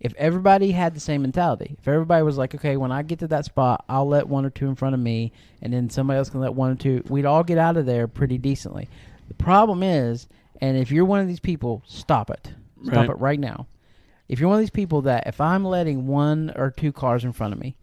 If everybody had the same mentality, if everybody was like, okay, when I get to that spot, I'll let 1 or 2 in front of me, and then somebody else can let 1 or 2, we'd all get out of there pretty decently. The problem is, and if you're one of these people, stop it. Stop it right now. If you're one of these people that if I'm letting 1 or 2 cars in front of me,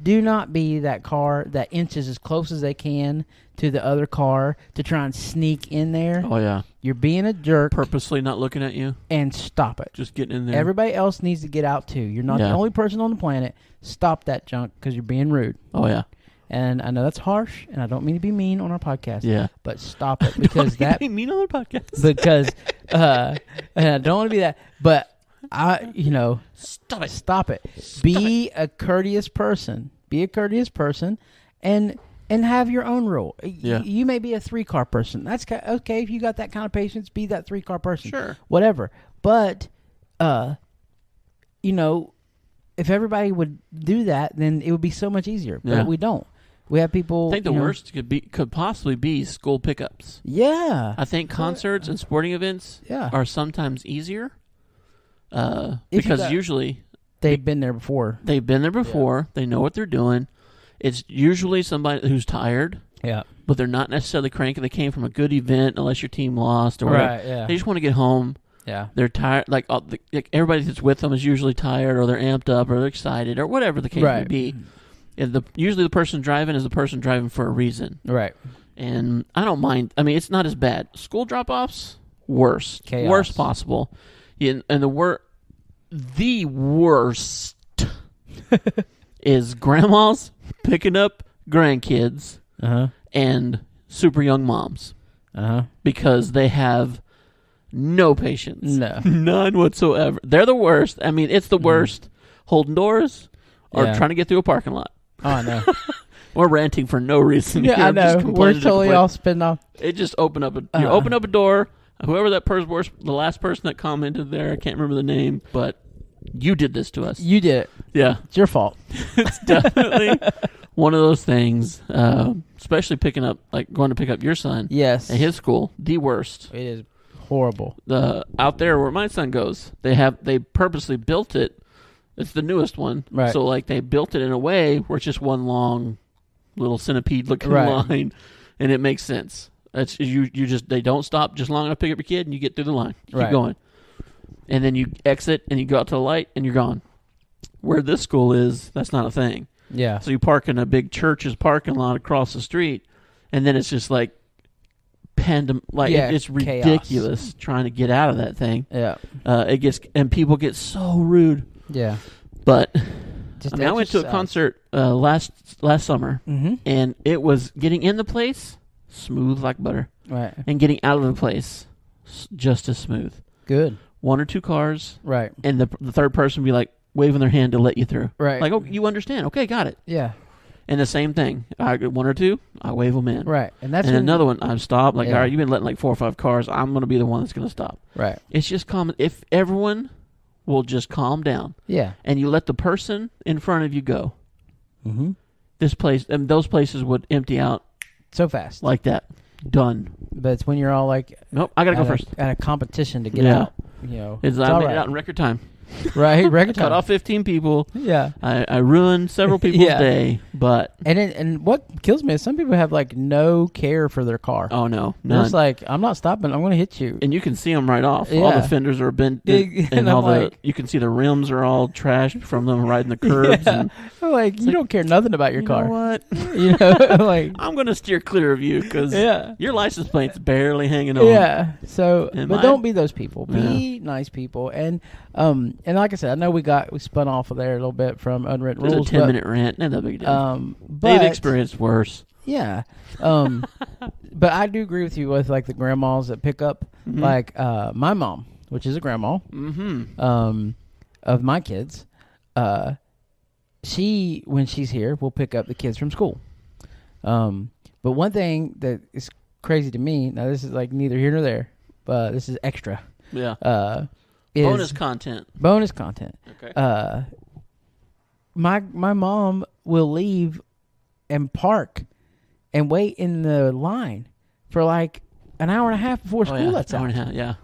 do not be that car that inches as close as they can to the other car to try and sneak in there. Oh, yeah. You're being a jerk. Purposely not looking at you. And stop it. Just getting in there. Everybody else needs to get out, too. You're not the only person on the planet. Stop that junk because you're being rude. Oh, yeah. And I know that's harsh, and I don't mean to be mean on our podcast. Yeah. But stop it because that... Don't be mean on our podcast. Because, and I don't want to be that, but Stop it. Be a courteous person. And have your own rule. Yeah. You may be a 3-car person. That's okay. If you got that kind of patience, be that 3-car person. Sure. Whatever. But, if everybody would do that, then it would be so much easier. But we don't. We have people. I think the worst could possibly be school pickups. Yeah. I think concerts and sporting events are sometimes easier. Because usually they've been there before. They know what they're doing. It's usually somebody who's tired. Yeah. But they're not necessarily cranky. They came from a good event unless your team lost or whatever. Right, yeah. They just want to get home. Yeah. They're tired. Like everybody that's with them is usually tired or they're amped up or they're excited or whatever the case may be. And usually the person driving is the person driving for a reason. Right. And I don't mind. I mean, it's not as bad. School drop-offs, worse. Chaos. Worst possible. And the worst is grandmas picking up grandkids and super young moms because they have no patience. No. None whatsoever. They're the worst. I mean, it's the worst. Holding doors or trying to get through a parking lot. Oh, I know. We're ranting for no reason. Yeah, here. I know. We're totally all spinning off. It just open up a door. Whoever that person was, the last person that commented there, I can't remember the name, but you did this to us. You did it. Yeah. It's your fault. It's definitely one of those things, especially going to pick up your son Yes. at his school, the worst. It is horrible. Out there where my son goes, they purposely built it. It's the newest one. Right. So, like, they built it in a way where it's just one long little centipede-looking Right. line, and it makes sense. That's they don't stop just long enough to pick up your kid, and you get through the line. You keep going. And then you exit, and you go out to the light, and you're gone. Where this school is, that's not a thing. Yeah. So you park in a big church's parking lot across the street, and then it's just like it's ridiculous chaos. Trying to get out of that thing. Yeah. And people get so rude. Yeah. But Just I went to a concert last summer, and it was getting in the place smooth like butter, Right. and getting out of the place just as smooth. Good. 1 or 2 cars, Right. and the third person would be like waving their hand to let you through. Right. Like, oh, you understand? Okay, got it. Yeah. And the same thing. I get 1 or 2, I wave them in. Right. And that's And another one, I stop. Like, Yeah. all right, you've been letting like 4 or 5 cars. I'm going to be the one that's going to stop. Right. It's just common. If everyone will just calm down, Yeah. and you let the person in front of you go, Mm-hmm. those places would empty out So fast. like that. Done. But it's when you're all like Nope, I got to go first. at a competition to get Yeah. out. You know. I made it out in record time. Right. Record time. Cut off 15 people. Yeah. I ruined several people's Yeah. day, but And what kills me is some people have like no care for their car. oh no, They're none. just like, I'm not stopping. I'm going to hit you. And you can see them right off. All Yeah. the fenders are bent, And and I'm all like- you can see the rims are all trashed from them riding the curbs. Yeah. And I'm like, you don't care nothing about your you car. know what? You know, like, I'm going to steer clear of you because yeah. your license plate's barely hanging on. Yeah. So, And but my- don't be those people. Be nice people. And like I said, I know we spun off of there a little bit from Unwritten It was Rules. a 10-minute rant. Not that big a deal. But They've experienced worse. yeah. But I do agree with you with like the grandmas that pick up, Mhm. like my mom, which is a grandma Mm-hmm. of my kids. She, when she's here, will pick up the kids from school. But one thing that is crazy to me, now this is like neither here nor there, but this is extra. Yeah. Is Bonus content. bonus content. Okay. My mom will leave and park and wait in the line for like an hour and a half before school lets Hour out. and a half, yeah.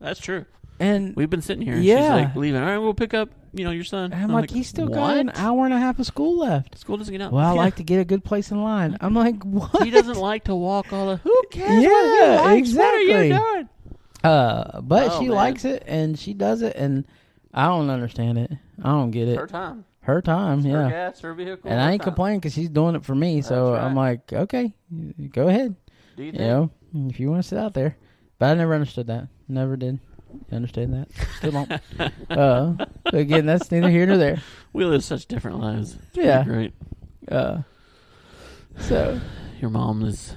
That's true. And We've been sitting here, and Yeah. she's like leaving. All right, we'll pick up, your son. I'm like, he's still got what? an hour and a half of school left. School doesn't get out. Well, I Yeah. like to get a good place in line. I'm like, what? He doesn't like to walk all the. Who cares? Yeah, what he likes? exactly. What are you doing? But Oh, she man. likes it and she does it, and I don't understand it. I don't get it. Her time. Her time, Her yeah. gas, her vehicle. And her I ain't time. complaining because she's doing it for me. So That's right. I'm like, okay, go ahead. Do you You think? know, if you want to sit out there. But I never understood that. Never did. Understand that. Still don't. But again, that's neither here nor there. We live such different lives. It's Yeah. pretty great. So Your mom is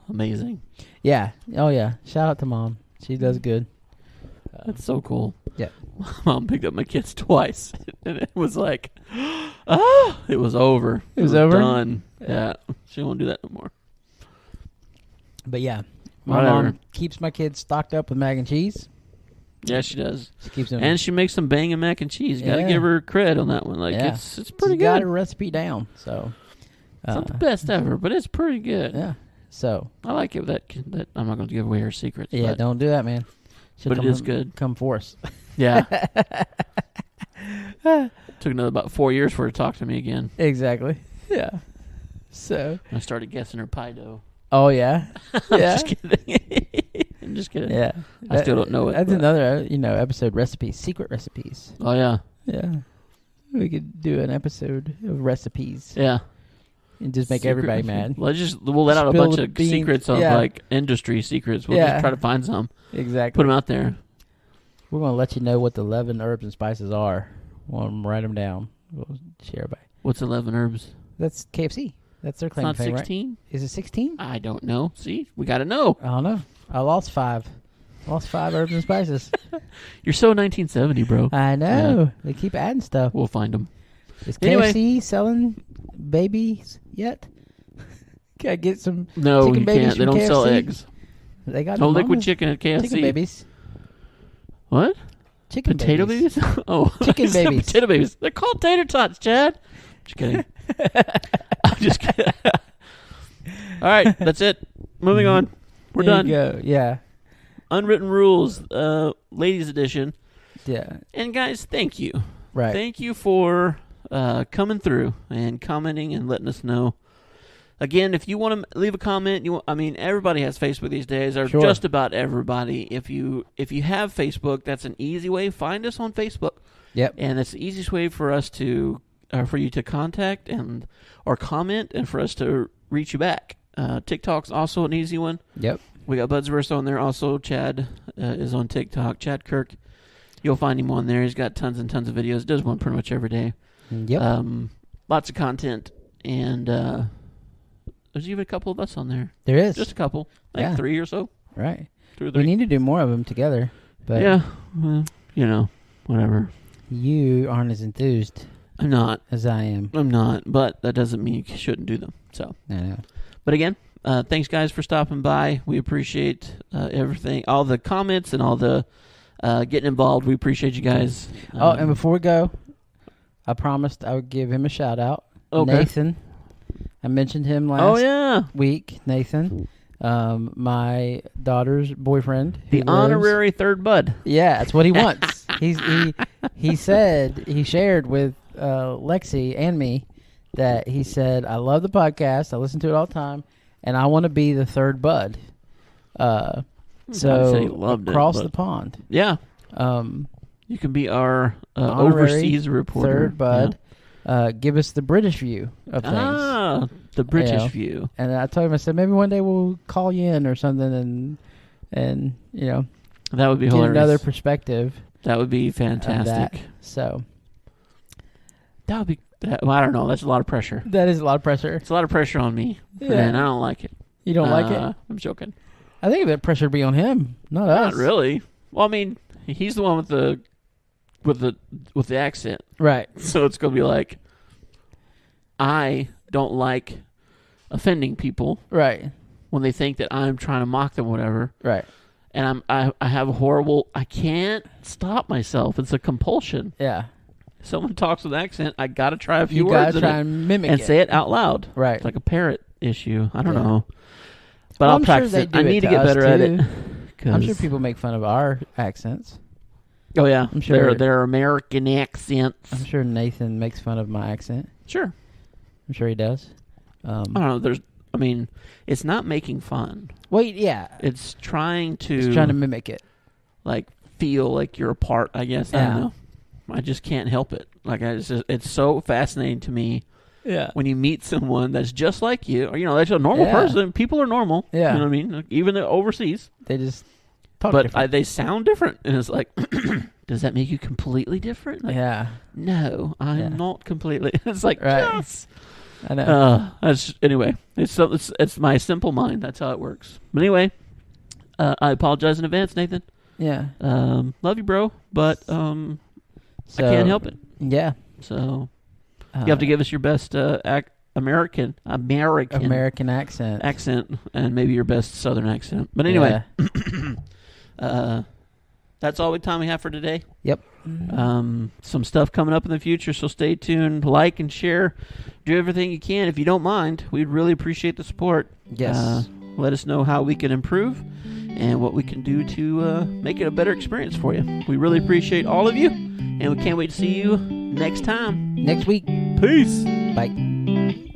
amazing. yeah. Oh yeah. Shout out to mom. She does good. That's so cool. Yeah. My mom picked up my kids twice, and it was like, it was over. It was over? Done. Yeah. She won't do that no more. But yeah, my Whatever. mom keeps my kids stocked up with mac and cheese. Yeah, she does. She keeps them. And she makes some banging mac and cheese. You got to Yeah. give her credit on that one. Like, Yeah. it's pretty She got good. her recipe down. So It's not the best ever, but it's pretty good. yeah. So I like it that I'm not going to give away her secrets. yeah, but, don't do that, man. She'll but it come is good. Come for us. Yeah. Took another about 4 years for her to talk to me again. Exactly. Yeah. So. I started guessing her pie dough. Oh yeah. I'm Yeah. just kidding. I'm just kidding. Yeah. I still don't know it. That's but- another, episode recipes, secret recipes. Oh, yeah. Yeah. We could do an episode of recipes Yeah. and just make Secret everybody recipe. mad. We'll let out a Spill bunch the of beans. secrets of Yeah. like industry secrets. We'll Yeah. just try to find some, Exactly. put them out there. We're going to let you know what the 11 herbs and spices are. We'll write them down. We'll share by. What's 11 herbs? That's KFC. That's their It's claim not to fame, right? 16. Is it 16? I don't know. See, we got to know. I don't know. I lost 5. Lost 5 herbs and spices. You're so 1970, bro. I know. They keep adding stuff. We'll find them. Is Anyway. KFC selling babies yet? Can I get some? No, Chicken you babies can't. They from don't sell KFC? eggs. They got Oh, liquid mamas. chicken at KFC. Chicken babies. What? Chicken Potato babies? Oh, Chicken I said babies. Potato babies. They're called tater tots, Chad. Just kidding. I'm just kidding. All right, that's it. Moving on. We're done. There you go. Yeah. Unwritten Rules, ladies edition. Yeah. And guys, thank you. Right. Thank you for coming through and commenting and letting us know. Again, if you want to leave a comment, everybody has Facebook these days, or Sure. just about everybody. If you have Facebook, that's an easy way. Find us on Facebook. Yep. And that's the easiest way for us to, for you to contact or comment, and for us to reach you back. TikTok's also an easy one. Yep. We got Budsverse on there also. Chad is on TikTok. Chad Kirk. You'll find him on there. He's got tons and tons of videos. Does one pretty much every day. Yep. Lots of content. And there's even a couple of us on there. There is. Just a couple. Like Yeah. 3 or so. Right. 2 or 3. We need to do more of them together. But yeah. Well, whatever. you aren't as enthused I'm not. as I am. I'm not. But that doesn't mean you shouldn't do them. So. I know. But again, thanks, guys, for stopping by. We appreciate everything. All the comments and all the getting involved. We appreciate you guys. And before we go, I promised I would give him a shout out. Okay. Nathan. I mentioned him last week. Nathan, my daughter's boyfriend. The honorary third bud. Yeah, that's what he wants. He said, he shared with Lexi and me that he said, I love the podcast. I listen to it all the time, and I want to be the third bud. I'd say he loved across it, the pond. Yeah. You can be our overseas reporter. Third bud. Give us the British view of things. Ah, the British view. And I told him, I said, maybe one day we'll call you in or something and that would be get hilarious. another perspective. That would be fantastic. So that would be. Well, I don't know. That's a lot of pressure. that is a lot of pressure. It's a lot of pressure on me, Yeah. and I don't like it. You don't like it? I'm joking. I think that pressure would be on him, not us. Not really. Well, I mean, he's the one with the accent, Right. so it's gonna be like, I don't like offending people Right. when they think that I'm trying to mock them, or whatever. Right. And I have a horrible. I can't stop myself. It's a compulsion. Yeah. Someone talks with an accent, I gotta try a few You words gotta try and mimic and it. say it out loud. Right. It's like a parrot issue. I don't Yeah. know, but Well, I'll I'm sure practice they it. do I it need to to get us, better at too. it. I'm sure people make fun of our accents. Oh yeah, I'm sure- they're American accents. I'm sure Nathan makes fun of my accent. Sure. I'm sure he does. I don't know. It's not making fun. Well, yeah. It's trying to. He's trying to mimic it. like feel like you're a part. I guess I Yeah. don't know. I just can't help it. Like it's so fascinating to me Yeah. when you meet someone that's just like you, or that's a normal Yeah. person. People are normal. Yeah. You know what I mean? Like, even overseas, They just talk but different. they sound different, and it's like, does that make you completely different? Like, Yeah. no, I'm Yeah. not completely. It's like, Right. yes. I know. Anyway, it's my simple mind. That's how it works. But anyway, I apologize in advance, Nathan. Yeah. Love you, bro, but I can't help it. Yeah. So you have to give us your best American accent, and maybe your best Southern accent. But anyway, that's all the time we have for today. Yep. Some stuff coming up in the future, so stay tuned. Like and share. Do everything you can. If you don't mind, we'd really appreciate the support. Yes. Let us know how we can improve and what we can do to make it a better experience for you. We really appreciate all of you, and we can't wait to see you next time. Next week. Peace. Bye.